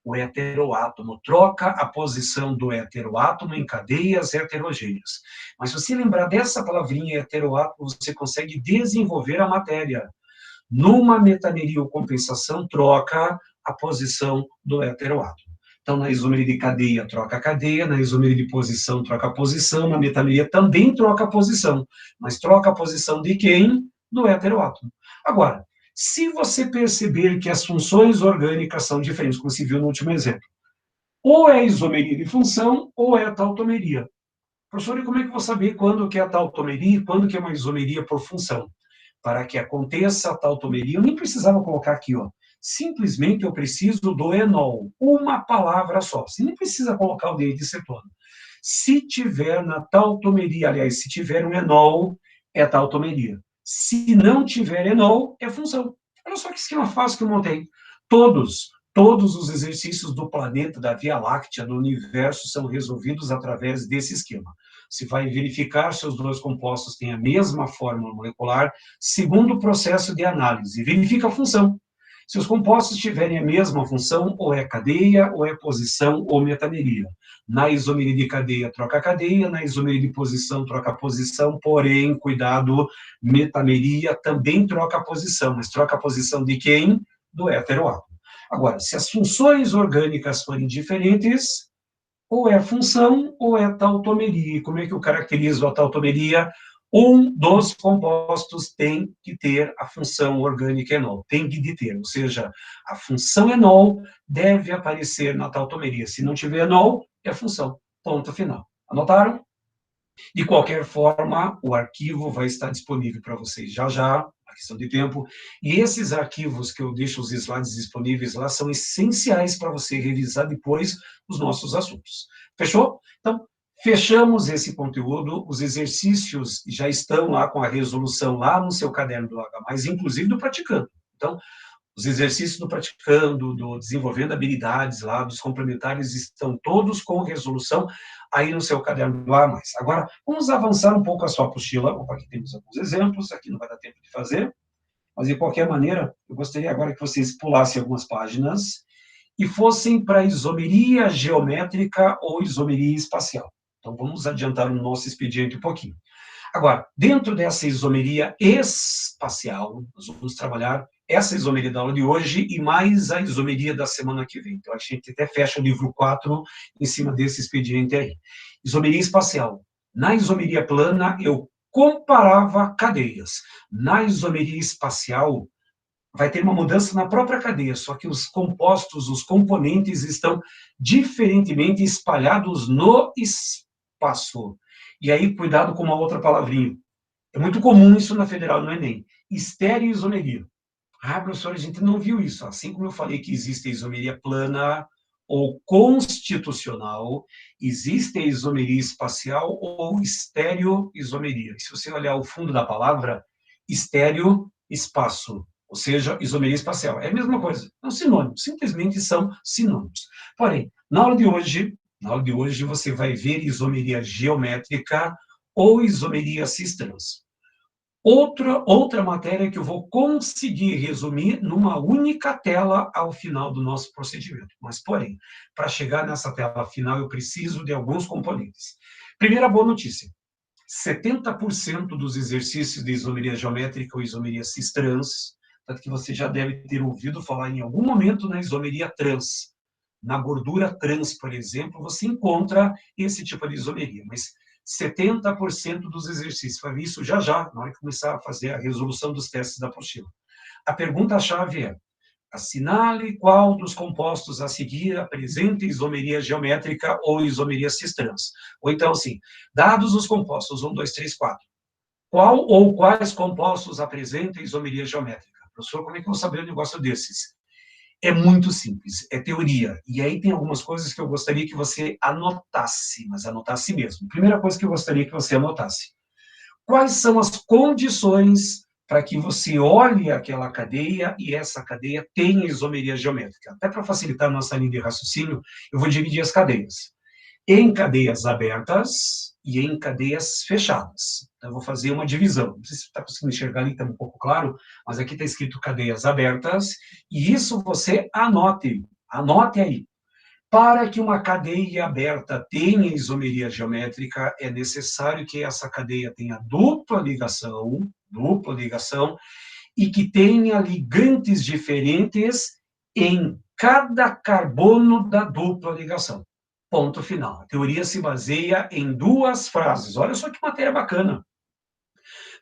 O heteroátomo, troca a posição do heteroátomo em cadeias heterogêneas. Mas se você lembrar dessa palavrinha heteroátomo, você consegue desenvolver a matéria. Numa metameria ou compensação, troca a posição do heteroátomo. Então, na isomeria de cadeia, troca a cadeia, na isomeria de posição, troca a posição, na metameria também troca a posição, mas troca a posição de quem? Do heteroátomo. Agora, se você perceber que as funções orgânicas são diferentes, como se viu no último exemplo, ou é isomeria de função, ou é tautomeria. Professor, e como é que eu vou saber quando que é a tautomeria e quando que é uma isomeria por função? Para que aconteça a tautomeria, eu nem precisava colocar aqui, ó. Simplesmente eu preciso do enol, uma palavra só. Você nem precisa colocar o D de cetona. Se tiver na tautomeria, aliás, se tiver um enol, é tautomeria. Se não tiver enol, é função. Olha só que esquema fácil que eu montei. Todos os exercícios do planeta, da Via Láctea, do universo, são resolvidos através desse esquema. Você vai verificar se os dois compostos têm a mesma fórmula molecular, segundo o processo de análise. Verifica a função. Se os compostos tiverem a mesma função, ou é cadeia, ou é posição, ou metameria. Na isomeria de cadeia, troca a cadeia, na isomeria de posição, troca a posição, porém, cuidado, metameria também troca a posição, mas troca a posição de quem? Do heteroátomo. Agora, se as funções orgânicas forem diferentes, ou é função ou é tautomeria. Como é que eu caracterizo a tautomeria? Um dos compostos tem que ter a função orgânica enol, tem que ter, ou seja, a função enol deve aparecer na tautomeria. Se não tiver enol, é função. Ponto final. Anotaram? De qualquer forma, o arquivo vai estar disponível para vocês já já, a questão de tempo, e esses arquivos que eu deixo os slides disponíveis lá são essenciais para você revisar depois os nossos assuntos. Fechou? Então, fechamos esse conteúdo, os exercícios já estão lá com a resolução lá no seu caderno do H+, inclusive do praticando. Então, os exercícios do praticando, do desenvolvendo habilidades lá, dos complementares, estão todos com resolução aí no seu caderno do A+. Agora, vamos avançar um pouco a sua apostila. Opa, aqui temos alguns exemplos, aqui não vai dar tempo de fazer, mas de qualquer maneira, eu gostaria agora que vocês pulassem algumas páginas e fossem para isomeria geométrica ou isomeria espacial. Então, vamos adiantar o nosso expediente um pouquinho. Agora, dentro dessa isomeria espacial, nós vamos trabalhar essa isomeria da aula de hoje e mais a isomeria da semana que vem. Então, a gente até fecha o livro 4 em cima desse expediente aí. Isomeria espacial. Na isomeria plana, eu comparava cadeias. Na isomeria espacial, vai ter uma mudança na própria cadeia, só que os compostos, os componentes estão diferentemente espalhados no espaço. E aí, cuidado com uma outra palavrinha. É muito comum isso na Federal, no Enem. Estereoisomeria. Ah, professor, a gente não viu isso. Assim como eu falei que existe a isomeria plana, ou constitucional, existe a isomeria espacial ou estereoisomeria. Se você olhar o fundo da palavra, estéreo, espaço, ou seja, isomeria espacial. É a mesma coisa, é um sinônimo, simplesmente são sinônimos. Porém, na aula de hoje você vai ver isomeria geométrica ou isomeria cis-trans. Outra matéria que eu vou conseguir resumir numa única tela ao final do nosso procedimento. Mas, porém, para chegar nessa tela final, eu preciso de alguns componentes. Primeira boa notícia: 70% dos exercícios de isomeria geométrica ou isomeria cis-trans, tanto que você já deve ter ouvido falar em algum momento na isomeria trans. Na gordura trans, por exemplo, você encontra esse tipo de isomeria, mas 70% dos exercícios. Vai ver isso já já, na hora que começar a fazer a resolução dos testes da apostila. A pergunta-chave é: assinale qual dos compostos a seguir apresenta isomeria geométrica ou isomeria cis-trans. Ou então, assim, dados os compostos 1, 2, 3, 4. Qual ou quais compostos apresentam isomeria geométrica? Professor, como é que eu vou saber um negócio desses? É muito simples, é teoria. E aí tem algumas coisas que eu gostaria que você anotasse, mas anotasse mesmo. Primeira coisa que eu gostaria que você anotasse: quais são as condições para que você olhe aquela cadeia e essa cadeia tenha isomeria geométrica? Até para facilitar a nossa linha de raciocínio, eu vou dividir as cadeias em cadeias abertas e em cadeias fechadas. Então, eu vou fazer uma divisão. Não sei se você está conseguindo enxergar ali, está um pouco claro, mas aqui está escrito cadeias abertas, e isso você anote aí. Para que uma cadeia aberta tenha isomeria geométrica, é necessário que essa cadeia tenha dupla ligação, e que tenha ligantes diferentes em cada carbono da dupla ligação. Ponto final. A teoria se baseia em duas frases. Olha só que matéria bacana.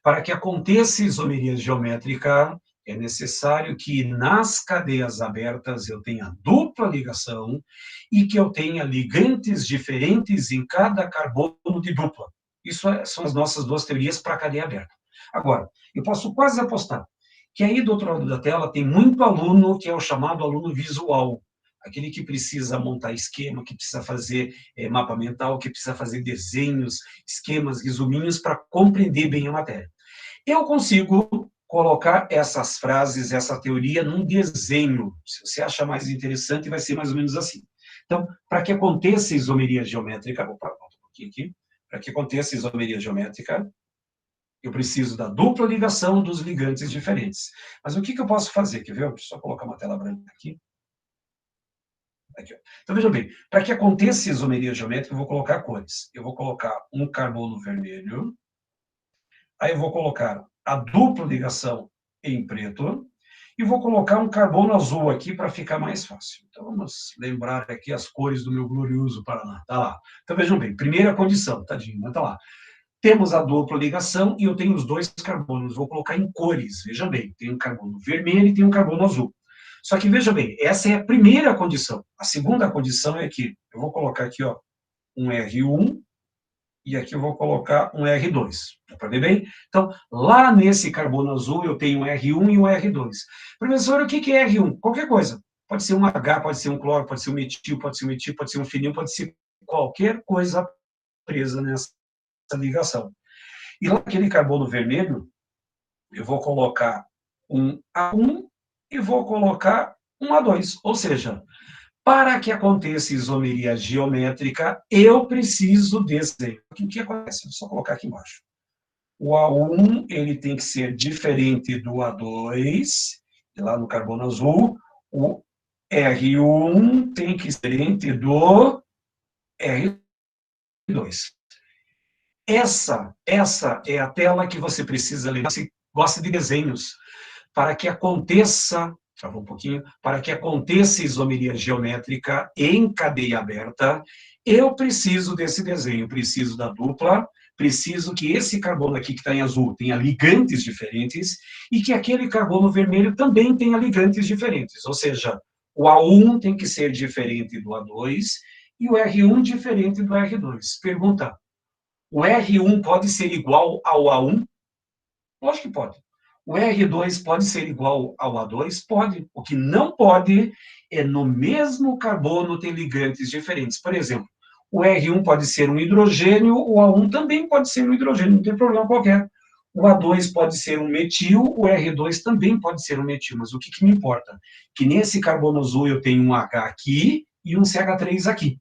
Para que aconteça isomeria geométrica, é necessário que nas cadeias abertas eu tenha dupla ligação e que eu tenha ligantes diferentes em cada carbono de dupla. Isso são as nossas duas teorias para a cadeia aberta. Agora, eu posso quase apostar que aí do outro lado da tela tem muito aluno que é o chamado aluno visual, aquele que precisa montar esquema, que precisa fazer mapa mental, que precisa fazer desenhos, esquemas, resuminhos para compreender bem a matéria. Eu consigo colocar essas frases, essa teoria num desenho. Se você achar mais interessante, vai ser mais ou menos assim. Então, para que aconteça isomeria geométrica, volta um pouquinho aqui, para que aconteça isomeria geométrica, eu preciso da dupla ligação dos ligantes diferentes. Mas o que eu posso fazer? Quer ver? Deixa eu só colocar uma tela branca aqui. Aqui, ó. Então, veja bem, para que aconteça isomeria geométrica, eu vou colocar cores. Eu vou colocar um carbono vermelho, aí eu vou colocar a dupla ligação em preto, e vou colocar um carbono azul aqui para ficar mais fácil. Então, vamos lembrar aqui as cores do meu glorioso Paraná. Tá lá. Então, vejam bem, primeira condição, tadinho, mas tá lá. Temos a dupla ligação e eu tenho os dois carbonos. Vou colocar em cores, veja bem, tem um carbono vermelho e tem um carbono azul. Só que, veja bem, essa é a primeira condição. A segunda condição é que eu vou colocar aqui, ó, um R1, e aqui eu vou colocar um R2. Dá para ver bem? Então, lá nesse carbono azul, eu tenho um R1 e um R2. Professor, o que é R1? Qualquer coisa. Pode ser um H, pode ser um cloro, pode ser um metil, pode ser um metil, pode ser um fenil, pode ser qualquer coisa presa nessa ligação. E lá naquele carbono vermelho, eu vou colocar um A1 e vou colocar um A2. Ou seja, para que aconteça isomeria geométrica, eu preciso desse desenho. O que acontece? Vou só colocar aqui embaixo. O A1 ele tem que ser diferente do A2, e lá no carbono azul. O R1 tem que ser diferente do R2. Essa é a tela que você precisa lembrar. Você gosta de desenhos. Para que aconteça, travou um pouquinho, para que aconteça isomeria geométrica em cadeia aberta, eu preciso desse desenho, preciso da dupla, preciso que esse carbono aqui que está em azul tenha ligantes diferentes e que aquele carbono vermelho também tenha ligantes diferentes. Ou seja, o A1 tem que ser diferente do A2 e o R1 diferente do R2. Pergunta: o R1 pode ser igual ao A1? Lógico que pode. O R2 pode ser igual ao A2? Pode. O que não pode é no mesmo carbono ter ligantes diferentes. Por exemplo, o R1 pode ser um hidrogênio, o A1 também pode ser um hidrogênio, não tem problema qualquer. O A2 pode ser um metil, o R2 também pode ser um metil, mas o que me importa? Que nesse carbono azul eu tenho um H aqui e um CH3 aqui.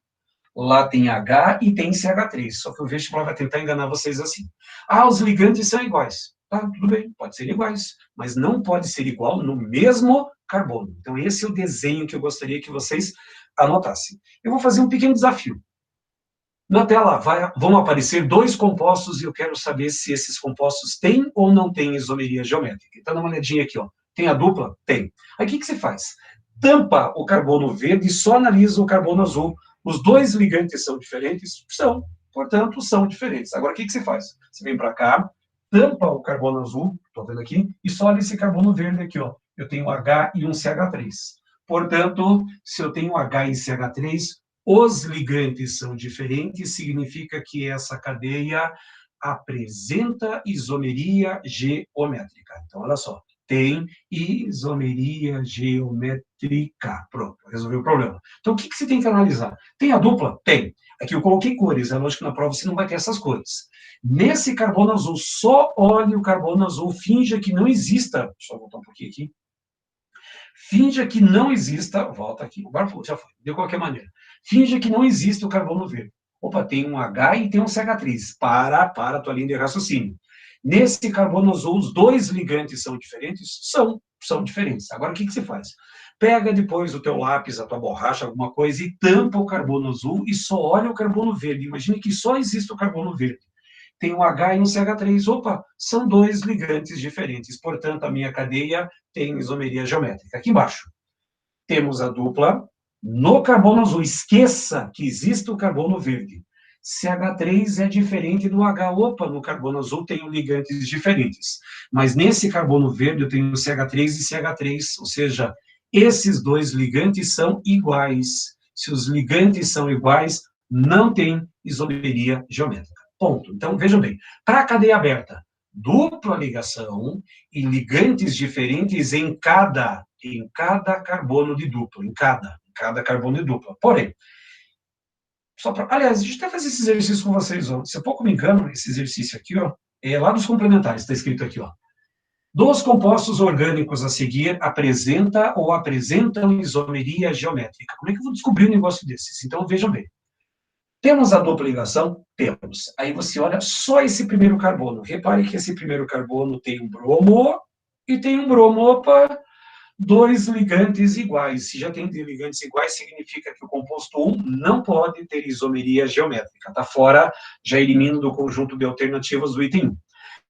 Lá tem H e tem CH3, só que o vestibular vai tentar enganar vocês assim. Ah, os ligantes são iguais. Tá, tudo bem, pode ser iguais, mas não pode ser igual no mesmo carbono. Então, esse é o desenho que eu gostaria que vocês anotassem. Eu vou fazer um pequeno desafio. Na tela vão aparecer dois compostos e eu quero saber se esses compostos têm ou não têm isomeria geométrica. Então, dá uma olhadinha aqui, ó. Tem a dupla? Tem. Aí, o que você faz? Tampa o carbono verde e só analisa o carbono azul. Os dois ligantes são diferentes? São. Portanto, são diferentes. Agora, o que você faz? Você vem para cá, tampa o carbono azul, estou vendo aqui, e só olha esse carbono verde aqui, ó. Eu tenho H e um CH3. Portanto, se eu tenho H e CH3, os ligantes são diferentes, significa que essa cadeia apresenta isomeria geométrica. Então, olha só, tem isomeria geométrica. Pronto, resolveu o problema. Então, o que você tem que analisar? Tem a dupla? Tem. Aqui eu coloquei cores, é lógico que na prova você não vai ter essas cores. Nesse carbono azul, só olhe o carbono azul, finja que não exista. Deixa eu voltar um pouquinho aqui. Finja que não exista, volta aqui, agora já foi, de qualquer maneira. Finja que não existe o carbono verde. Opa, tem um H e tem um CH3. Para a tua linha de raciocínio. Nesse carbono azul, os dois ligantes são diferentes? São diferentes. Agora, o que você faz? Pega depois o teu lápis, a tua borracha, alguma coisa, e tampa o carbono azul e só olha o carbono verde. Imagine que só existe o carbono verde. Tem um H e um CH3. Opa, são dois ligantes diferentes. Portanto, a minha cadeia tem isomeria geométrica. Aqui embaixo, temos a dupla. No carbono azul, esqueça que existe o carbono verde. CH3 é diferente do H. Opa, no carbono azul tenho ligantes diferentes. Mas nesse carbono verde eu tenho CH3 e CH3, ou seja, esses dois ligantes são iguais. Se os ligantes são iguais, não tem isomeria geométrica. Ponto. Então, vejam bem, para a cadeia aberta, dupla ligação e ligantes diferentes em cada carbono de dupla, em cada carbono de dupla. Porém, aliás, deixa eu até fazer esse exercício com vocês, ó. Se eu pouco me engano, esse exercício aqui, ó, é lá dos complementares, está escrito aqui, ó. Dos compostos orgânicos a seguir, apresentam isomeria geométrica. Como é que eu vou descobrir um negócio desses? Então, vejam bem. Temos a dupla ligação? Temos. Aí você olha só esse primeiro carbono. Repare que esse primeiro carbono tem um bromo e tem um bromo. Opa, dois ligantes iguais. Se já tem ligantes iguais, significa que o composto 1 não pode ter isomeria geométrica. Está fora, já elimino do conjunto de alternativas do item 1.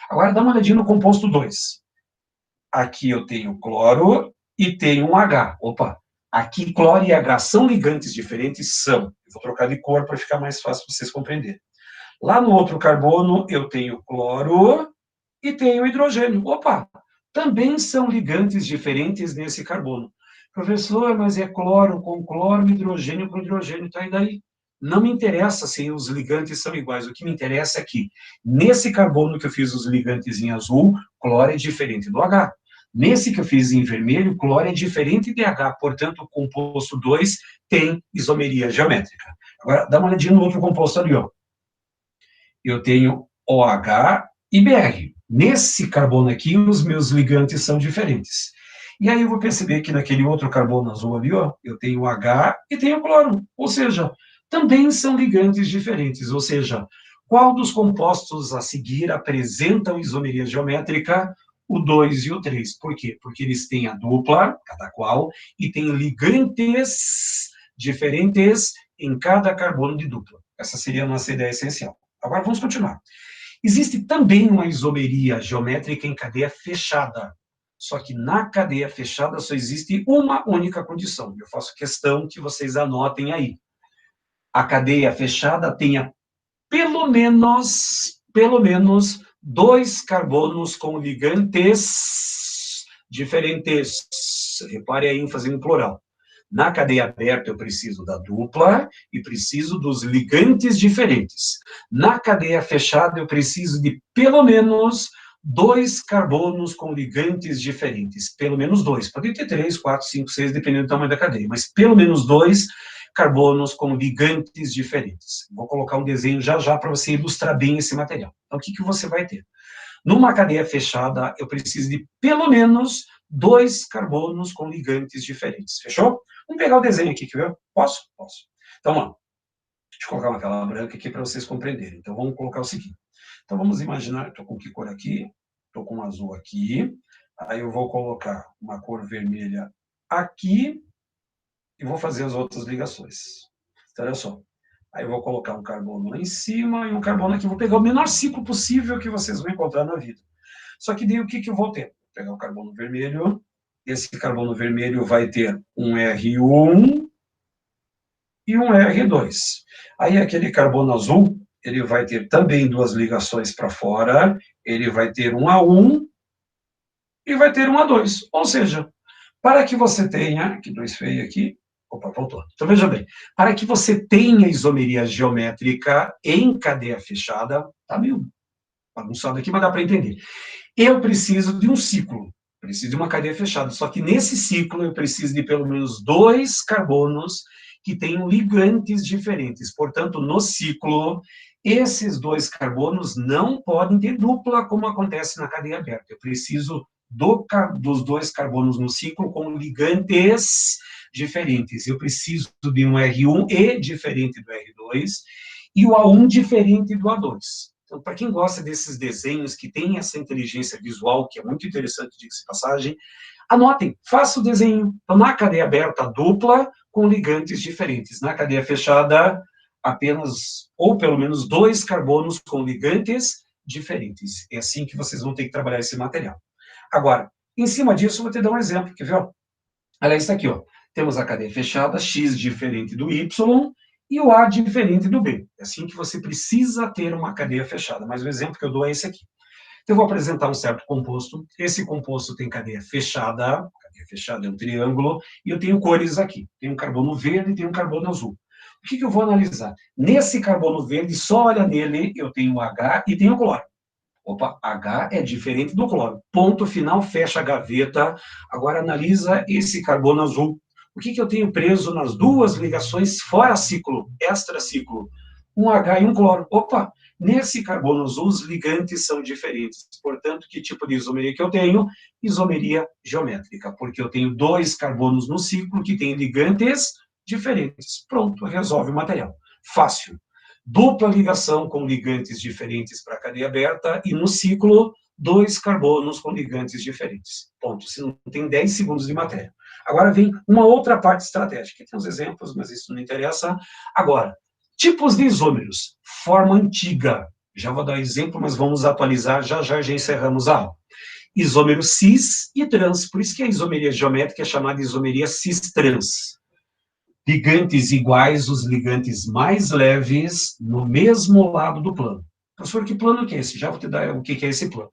Agora, dá uma olhadinha no composto 2. Aqui eu tenho cloro e tenho um H. Opa, aqui cloro e H são ligantes diferentes? São. Eu vou trocar de cor para ficar mais fácil para vocês compreenderem. Lá no outro carbono, eu tenho cloro e tenho hidrogênio. Opa, também são ligantes diferentes nesse carbono. Professor, mas é cloro com cloro, hidrogênio com hidrogênio, tá aí daí. Não me interessa se os ligantes são iguais, o que me interessa é que, nesse carbono que eu fiz os ligantes em azul, cloro é diferente do H. Nesse que eu fiz em vermelho, cloro é diferente de H, portanto, o composto 2 tem isomeria geométrica. Agora, dá uma olhadinha no outro composto ali, ó. Eu tenho OH e Br. Nesse carbono aqui, os meus ligantes são diferentes. E aí eu vou perceber que naquele outro carbono azul ali, ó, eu tenho H e tenho cloro. Ou seja, também são ligantes diferentes. Ou seja, qual dos compostos a seguir apresentam isomeria geométrica? O 2 e o 3. Por quê? Porque eles têm a dupla, cada qual, e têm ligantes diferentes em cada carbono de dupla. Essa seria a nossa ideia essencial. Agora vamos continuar. Existe também uma isomeria geométrica em cadeia fechada. Só que na cadeia fechada só existe uma única condição. Eu faço questão que vocês anotem aí. A cadeia fechada tenha pelo menos dois carbonos com ligantes diferentes. Repare a ênfase no plural. Na cadeia aberta, eu preciso da dupla e preciso dos ligantes diferentes. Na cadeia fechada, eu preciso de pelo menos dois carbonos com ligantes diferentes, pelo menos dois, pode ter 3, 4, 5, 6, dependendo do tamanho da cadeia, mas pelo menos dois carbonos com ligantes diferentes. Vou colocar um desenho já já para você ilustrar bem esse material. Então, o que você vai ter? Numa cadeia fechada, eu preciso de pelo menos dois carbonos com ligantes diferentes. Fechou? Vamos pegar o desenho aqui, quer ver? Posso? Posso. Então, ó, deixa eu colocar uma tela branca aqui para vocês compreenderem. Então, vamos colocar o seguinte. Então, vamos imaginar, estou com que cor aqui? Estou com um azul aqui. Aí eu vou colocar uma cor vermelha aqui e vou fazer as outras ligações. Então, olha só. Aí eu vou colocar um carbono lá em cima e um carbono aqui. Vou pegar o menor ciclo possível que vocês vão encontrar na vida. Só que daí o que eu vou ter? Vou pegar o carbono vermelho. Esse carbono vermelho vai ter um R1 e um R2. Aí aquele carbono azul, ele vai ter também duas ligações para fora, ele vai ter um A1 e vai ter um A2. Ou seja, para que você tenha, que dois feio aqui, opa, voltou. Então veja bem, para que você tenha isomeria geométrica em cadeia fechada, tá meio bagunçado aqui, mas dá para entender. Eu preciso de um ciclo, preciso de uma cadeia fechada, só que nesse ciclo eu preciso de pelo menos dois carbonos que tenham ligantes diferentes. Portanto, no ciclo, esses dois carbonos não podem ter dupla, como acontece na cadeia aberta. Eu preciso dos dois carbonos no ciclo com ligantes diferentes. Eu preciso de um R1 e diferente do R2 e o A1 diferente do A2. Então, para quem gosta desses desenhos que tem essa inteligência visual, que é muito interessante, diga-se de passagem, anotem, faça o desenho. Então, na cadeia aberta, dupla, com ligantes diferentes. Na cadeia fechada, apenas, ou pelo menos, dois carbonos com ligantes diferentes. É assim que vocês vão ter que trabalhar esse material. Agora, em cima disso, eu vou te dar um exemplo, quer ver? Olha isso aqui, ó. Temos a cadeia fechada, X diferente do Y, e o A diferente do B. É assim que você precisa ter uma cadeia fechada. Mas o exemplo que eu dou é esse aqui. Então, eu vou apresentar um certo composto. Esse composto tem cadeia fechada é um triângulo, e eu tenho cores aqui. Tem um carbono verde e tem um carbono azul. O que eu vou analisar? Nesse carbono verde, só olha nele, eu tenho H e tenho cloro. Opa, H é diferente do cloro. Ponto final, fecha a gaveta. Agora analisa esse carbono azul. O que eu tenho preso nas duas ligações fora ciclo, extra ciclo? Um H e um cloro. Opa, nesse carbono azul os ligantes são diferentes. Portanto, que tipo de isomeria que eu tenho? Isomeria geométrica, porque eu tenho dois carbonos no ciclo que têm ligantes diferentes. Pronto, resolve o material. Fácil. Dupla ligação com ligantes diferentes para a cadeia aberta e no ciclo, dois carbonos com ligantes diferentes. Ponto. Se não tem 10 segundos de matéria. Agora vem uma outra parte estratégica. Tem uns exemplos, mas isso não interessa. Agora, tipos de isômeros. Forma antiga. Já vou dar exemplo, mas vamos atualizar. Já encerramos a aula. Isômero cis e trans. Por isso que a isomeria geométrica é chamada de isomeria cis-trans. Ligantes iguais, os ligantes mais leves, no mesmo lado do plano. Professor, que plano que é esse? Já vou te dar o que é esse plano.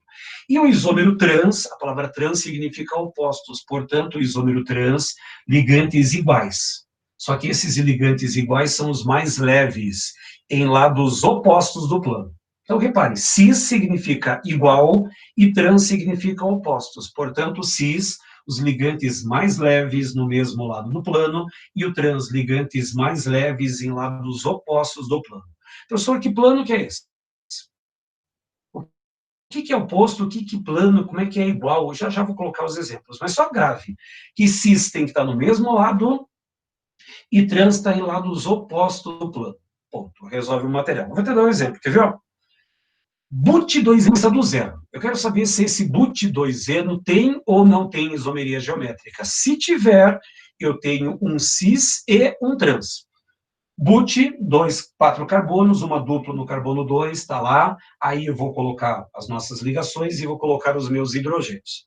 E o isômero trans, a palavra trans significa opostos, portanto, o isômero trans, ligantes iguais. Só que esses ligantes iguais são os mais leves, em lados opostos do plano. Então, repare, cis significa igual e trans significa opostos. Portanto, cis, os ligantes mais leves no mesmo lado do plano, e o trans, ligantes mais leves em lados opostos do plano. Professor, que plano que é esse? O que é oposto, o que plano, como é que é igual? Eu já vou colocar os exemplos, mas só grave, que cis tem que estar no mesmo lado e trans está em lados opostos do plano. Ponto, resolve o material. Vou te dar um exemplo, quer ver? BUT2 começa do zero. Eu quero saber se esse BUT2Eno tem ou não tem isomeria geométrica. Se tiver, eu tenho um cis e um trans. BUT, 4 carbonos, uma dupla no carbono 2, está lá. Aí eu vou colocar as nossas ligações e vou colocar os meus hidrogênios.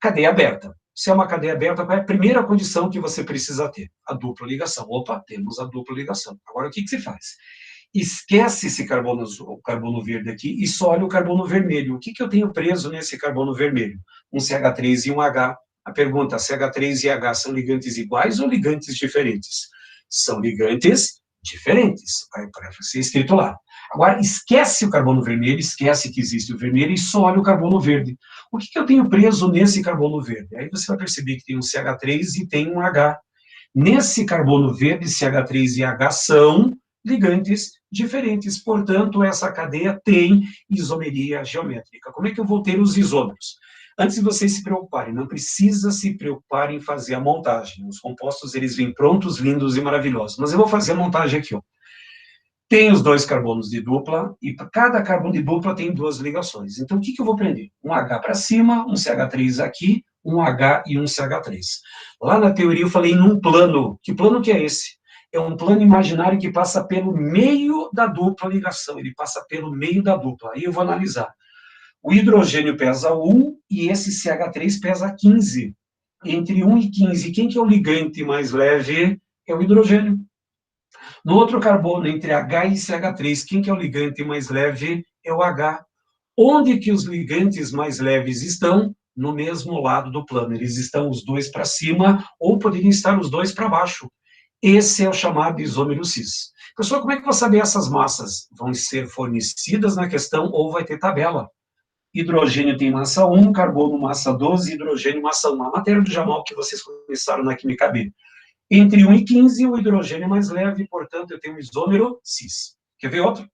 Cadeia aberta. Se é uma cadeia aberta, qual é a primeira condição que você precisa ter? A dupla ligação. Opa, temos a dupla ligação. Agora, o que se faz? Esquece esse carbono, o carbono verde aqui e só olha o carbono vermelho. O que eu tenho preso nesse carbono vermelho? Um CH3 e um H. A pergunta, CH3 e H são ligantes iguais ou ligantes diferentes? São ligantes diferentes, vai ser escrito lá. Agora, esquece o carbono vermelho, esquece que existe o vermelho e só olha o carbono verde. O que eu tenho preso nesse carbono verde? Aí você vai perceber que tem um CH3 e tem um H. Nesse carbono verde, CH3 e H são ligantes diferentes, portanto, essa cadeia tem isomeria geométrica. Como é que eu vou ter os isômeros? Antes de vocês se preocuparem, não precisa se preocupar em fazer a montagem. Os compostos, eles vêm prontos, lindos e maravilhosos. Mas eu vou fazer a montagem aqui, ó. Tem os dois carbonos de dupla, e cada carbono de dupla tem duas ligações. Então, o que eu vou prender? Um H para cima, um CH3 aqui, um H e um CH3. Lá na teoria eu falei num plano. Que plano que é esse? É um plano imaginário que passa pelo meio da dupla ligação, ele passa pelo meio da dupla. Aí eu vou analisar. O hidrogênio pesa 1 e esse CH3 pesa 15. Entre 1 e 15, quem que é o ligante mais leve? É o hidrogênio. No outro carbono, entre H e CH3, quem que é o ligante mais leve? É o H. Onde que os ligantes mais leves estão? No mesmo lado do plano. Eles estão os dois para cima ou poderiam estar os dois para baixo. Esse é o chamado isômero cis. Pessoal, como é que eu vou saber essas massas? Vão ser fornecidas na questão ou vai ter tabela? Hidrogênio tem massa 1, carbono massa 12, hidrogênio massa 1. A matéria do Jamal que vocês começaram na Química B. Entre 1 e 15, o hidrogênio é mais leve, portanto, eu tenho um isômero cis. Quer ver outro?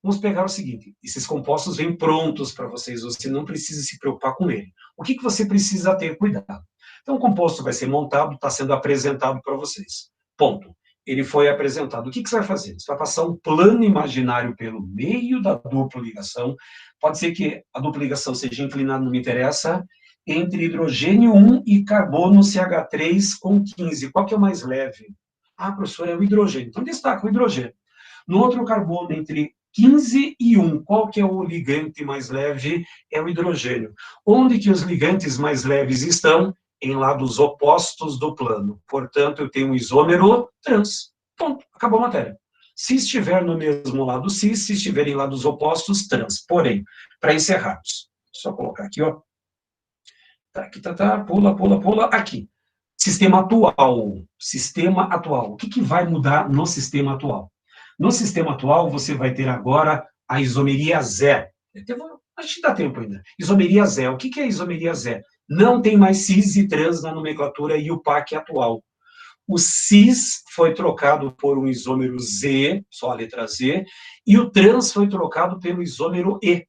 Vamos pegar o seguinte, esses compostos vêm prontos para vocês, você não precisa se preocupar com ele. O que você precisa ter cuidado? Então, o composto vai ser montado, está sendo apresentado para vocês. Ponto. Ele foi apresentado. O que você vai fazer? Você vai passar um plano imaginário pelo meio da dupla ligação. Pode ser que a dupla ligação seja inclinada, não me interessa, entre hidrogênio 1 e carbono CH3 com 15. Qual que é o mais leve? Ah, professor, é o hidrogênio. Então, destaca o hidrogênio. No outro carbono, entre 15 e 1, qual que é o ligante mais leve? É o hidrogênio. Onde que os ligantes mais leves estão? Em lados opostos do plano. Portanto, eu tenho um isômero trans. Ponto. Acabou a matéria. Se estiver no mesmo lado cis, se estiver em lados opostos, trans. Porém, para encerrarmos, só colocar aqui, ó. Tá, aqui, pula, pula, pula, aqui. Sistema atual. Sistema atual. O que vai mudar no sistema atual? No sistema atual, você vai ter agora a isomeria Zé. A gente dá tempo ainda. Isomeria Zé. O que é isomeria Zé? Não tem mais cis e trans na nomenclatura IUPAC atual. O cis foi trocado por um isômero Z, só a letra Z, e o trans foi trocado pelo isômero E.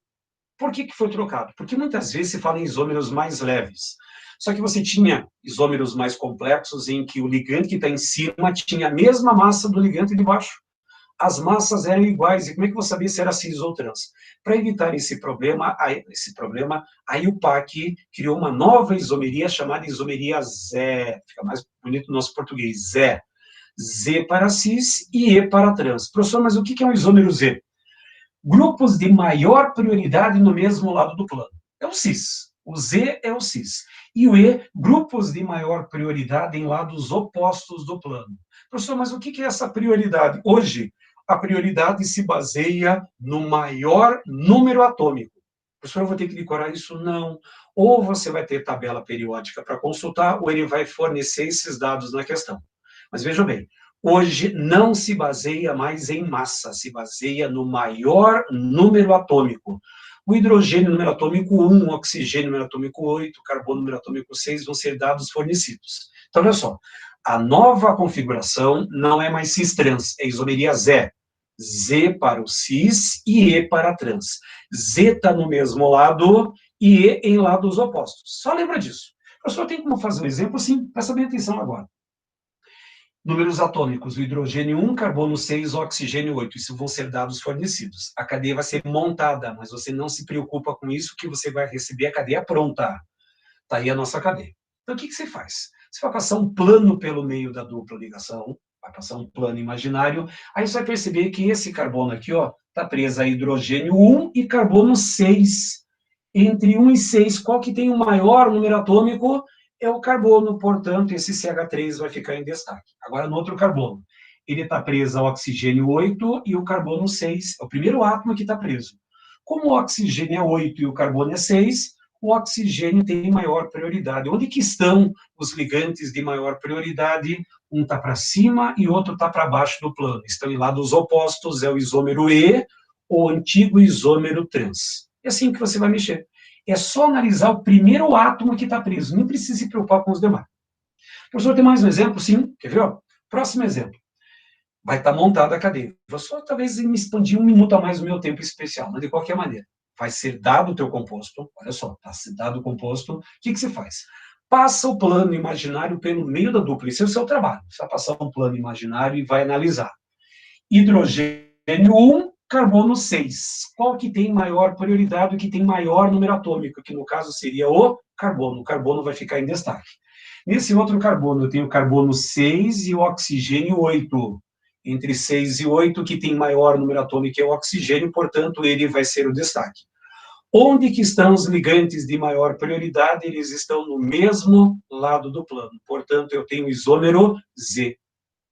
Por que foi trocado? Porque muitas vezes se fala em isômeros mais leves. Só que você tinha isômeros mais complexos em que o ligante que está em cima tinha a mesma massa do ligante de baixo. As massas eram iguais, e como é que eu vou saber se era cis ou trans? Para evitar esse problema, a IUPAC criou uma nova isomeria chamada isomeria Zé, fica mais bonito no nosso português, Zé. Z para cis e E para trans. Professor, mas o que é um isômero Z? Grupos de maior prioridade no mesmo lado do plano. É o cis. O Z é o cis. E o E, grupos de maior prioridade em lados opostos do plano. Professor, mas o que é essa prioridade? Hoje, a prioridade se baseia no maior número atômico. Professor, eu vou ter que decorar isso? Não. Ou você vai ter tabela periódica para consultar, ou ele vai fornecer esses dados na questão. Mas vejam bem, hoje não se baseia mais em massa, se baseia no maior número atômico. O hidrogênio número atômico 1, o oxigênio número atômico 8, o carbono número atômico 6 vão ser dados fornecidos. Então, olha só, a nova configuração não é mais cis-trans, é isomeria Zé. Z para o cis e E para trans. Z está no mesmo lado e E em lados opostos. Só lembra disso. Professor, tem como fazer um exemplo? Sim, presta bem atenção agora. Números atômicos, o hidrogênio 1, carbono 6, oxigênio 8. Isso vão ser dados fornecidos. A cadeia vai ser montada, mas você não se preocupa com isso, que você vai receber a cadeia pronta. Está aí a nossa cadeia. Então, o que você faz? Você vai passar um plano pelo meio da dupla ligação, vai passar um plano imaginário, aí você vai perceber que esse carbono aqui, ó, está preso a hidrogênio 1 e carbono 6. Entre 1 e 6, qual que tem o maior número atômico? É o carbono, portanto, esse CH3 vai ficar em destaque. Agora, no outro carbono, ele está preso ao oxigênio 8 e o carbono 6, é o primeiro átomo que está preso. Como o oxigênio é 8 e o carbono é 6, o oxigênio tem maior prioridade. Onde que estão os ligantes de maior prioridade? um está para cima e outro está para baixo do plano. Estão em lados opostos, é o isômero E, ou antigo isômero trans. É assim que você vai mexer. É só analisar o primeiro átomo que está preso, nem precisa se preocupar com os demais. Professor, tem mais um exemplo? Sim, quer ver? Próximo exemplo. Vai estar montada a cadeia. Vou só talvez me expandir 1 minuto a mais o meu tempo especial, mas de qualquer maneira. Vai ser dado o teu composto, olha só, está dado o composto, o que você faz? Passa o plano imaginário pelo meio da dupla, isso é o seu trabalho. Você vai passar um plano imaginário e vai analisar. Hidrogênio 1, carbono 6. Qual que tem maior prioridade, o que tem maior número atômico, que no caso seria o carbono. O carbono vai ficar em destaque. Nesse outro carbono, eu tenho o carbono 6 e o oxigênio 8. Entre 6 e 8, que tem maior número atômico é o oxigênio, portanto, ele vai ser o destaque. Onde que estão os ligantes de maior prioridade? Eles estão no mesmo lado do plano. Portanto, eu tenho o isômero Z.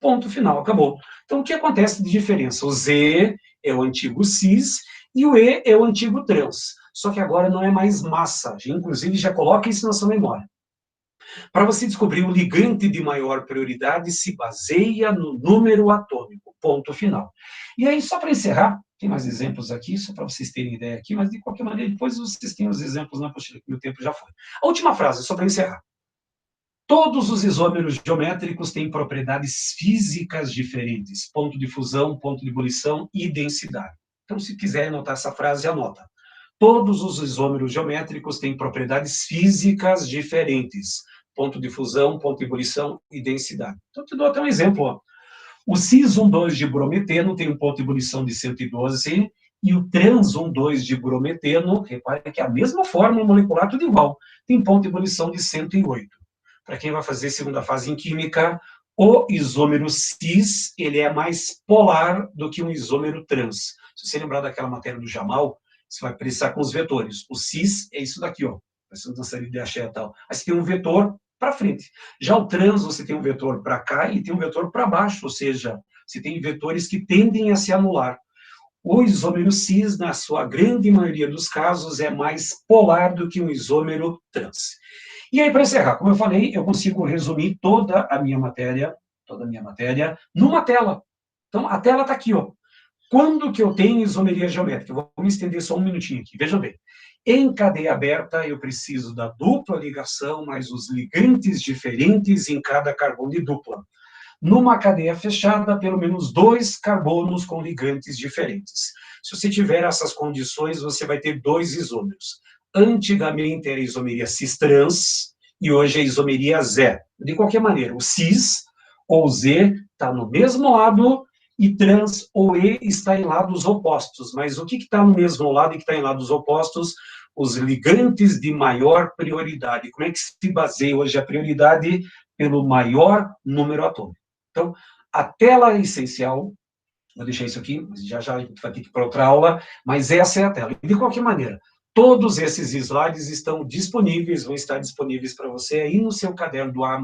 Ponto final, acabou. Então, o que acontece de diferença? O Z é o antigo cis e o E é o antigo trans. Só que agora não é mais massa. Inclusive, já coloca isso na sua memória. Para você descobrir o ligante de maior prioridade, se baseia no número atômico, ponto final. E aí, só para encerrar, tem mais exemplos aqui, só para vocês terem ideia aqui, mas de qualquer maneira, depois vocês têm os exemplos na apostila, que meu tempo já foi. A última frase, só para encerrar. Todos os isômeros geométricos têm propriedades físicas diferentes, ponto de fusão, ponto de ebulição e densidade. Então, se quiser anotar essa frase, anota. Todos os isômeros geométricos têm propriedades físicas diferentes, ponto de fusão, ponto de ebulição e densidade. Então, te dou até um exemplo. Ó. O cis-1,2 de brometeno tem um ponto de ebulição de 112, e o trans-1,2 de brometeno, repare que é a mesma fórmula molecular, tudo igual, tem ponto de ebulição de 108. Para quem vai fazer segunda fase em química, o isômero cis, ele é mais polar do que um isômero trans. Se você lembrar daquela matéria do Jamal, você vai precisar com os vetores. O cis é isso daqui, ó. Vai ser uma série de axé e tal. Aí você tem um vetor para frente. Já o trans, você tem um vetor para cá e tem um vetor para baixo, ou seja, você tem vetores que tendem a se anular. O isômero cis, na sua grande maioria dos casos, é mais polar do que um isômero trans. E aí, para encerrar, como eu falei, eu consigo resumir toda a minha matéria, numa tela. Então, a tela está aqui, ó. Quando que eu tenho isomeria geométrica? Eu vou me estender só um minutinho aqui. Vejam bem. Em cadeia aberta, eu preciso da dupla ligação, mais os ligantes diferentes em cada carbono de dupla. Numa cadeia fechada, pelo menos 2 carbonos com ligantes diferentes. Se você tiver essas condições, você vai ter 2 isômeros. Antigamente era isomeria cis-trans, e hoje é isomeria Z. De qualquer maneira, o cis ou Z está no mesmo lado, e trans ou E está em lados opostos. Mas o que está no mesmo lado e que está em lados opostos? Os ligantes de maior prioridade. Como é que se baseia hoje a prioridade? Pelo maior número atômico. Então, a tela é essencial. Vou deixar isso aqui, mas já a gente vai ter que ir para outra aula, mas essa é a tela. E de qualquer maneira, todos esses slides estão disponíveis, vão estar disponíveis para você aí no seu caderno do A+.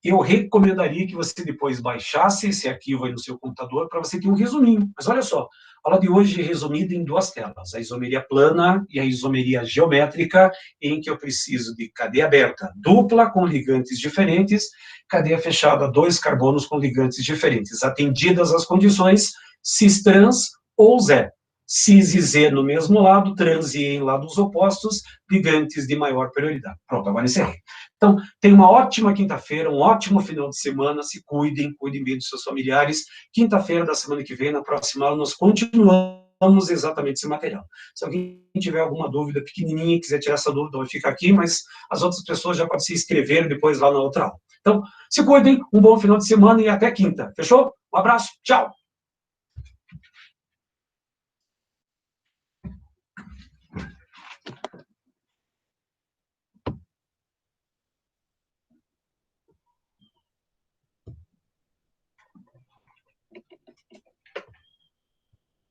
Eu recomendaria que você depois baixasse esse arquivo aí no seu computador para você ter um resuminho. Mas olha só, a aula de hoje é resumida em 2 telas, a isomeria plana e a isomeria geométrica, em que eu preciso de cadeia aberta dupla com ligantes diferentes, cadeia fechada 2 carbonos com ligantes diferentes, atendidas as condições cis-trans ou Z. Cis e Z no mesmo lado, trans e E em lados opostos, ligantes de maior prioridade. Pronto, agora encerrei. Então, tenha uma ótima quinta-feira, um ótimo final de semana, se cuidem bem dos seus familiares. Quinta-feira da semana que vem, na próxima aula, nós continuamos exatamente esse material. Se alguém tiver alguma dúvida pequenininha, quiser tirar essa dúvida, vai ficar aqui, mas as outras pessoas já podem se inscrever depois lá na outra aula. Então, se cuidem, um bom final de semana e até quinta. Fechou? Um abraço, tchau!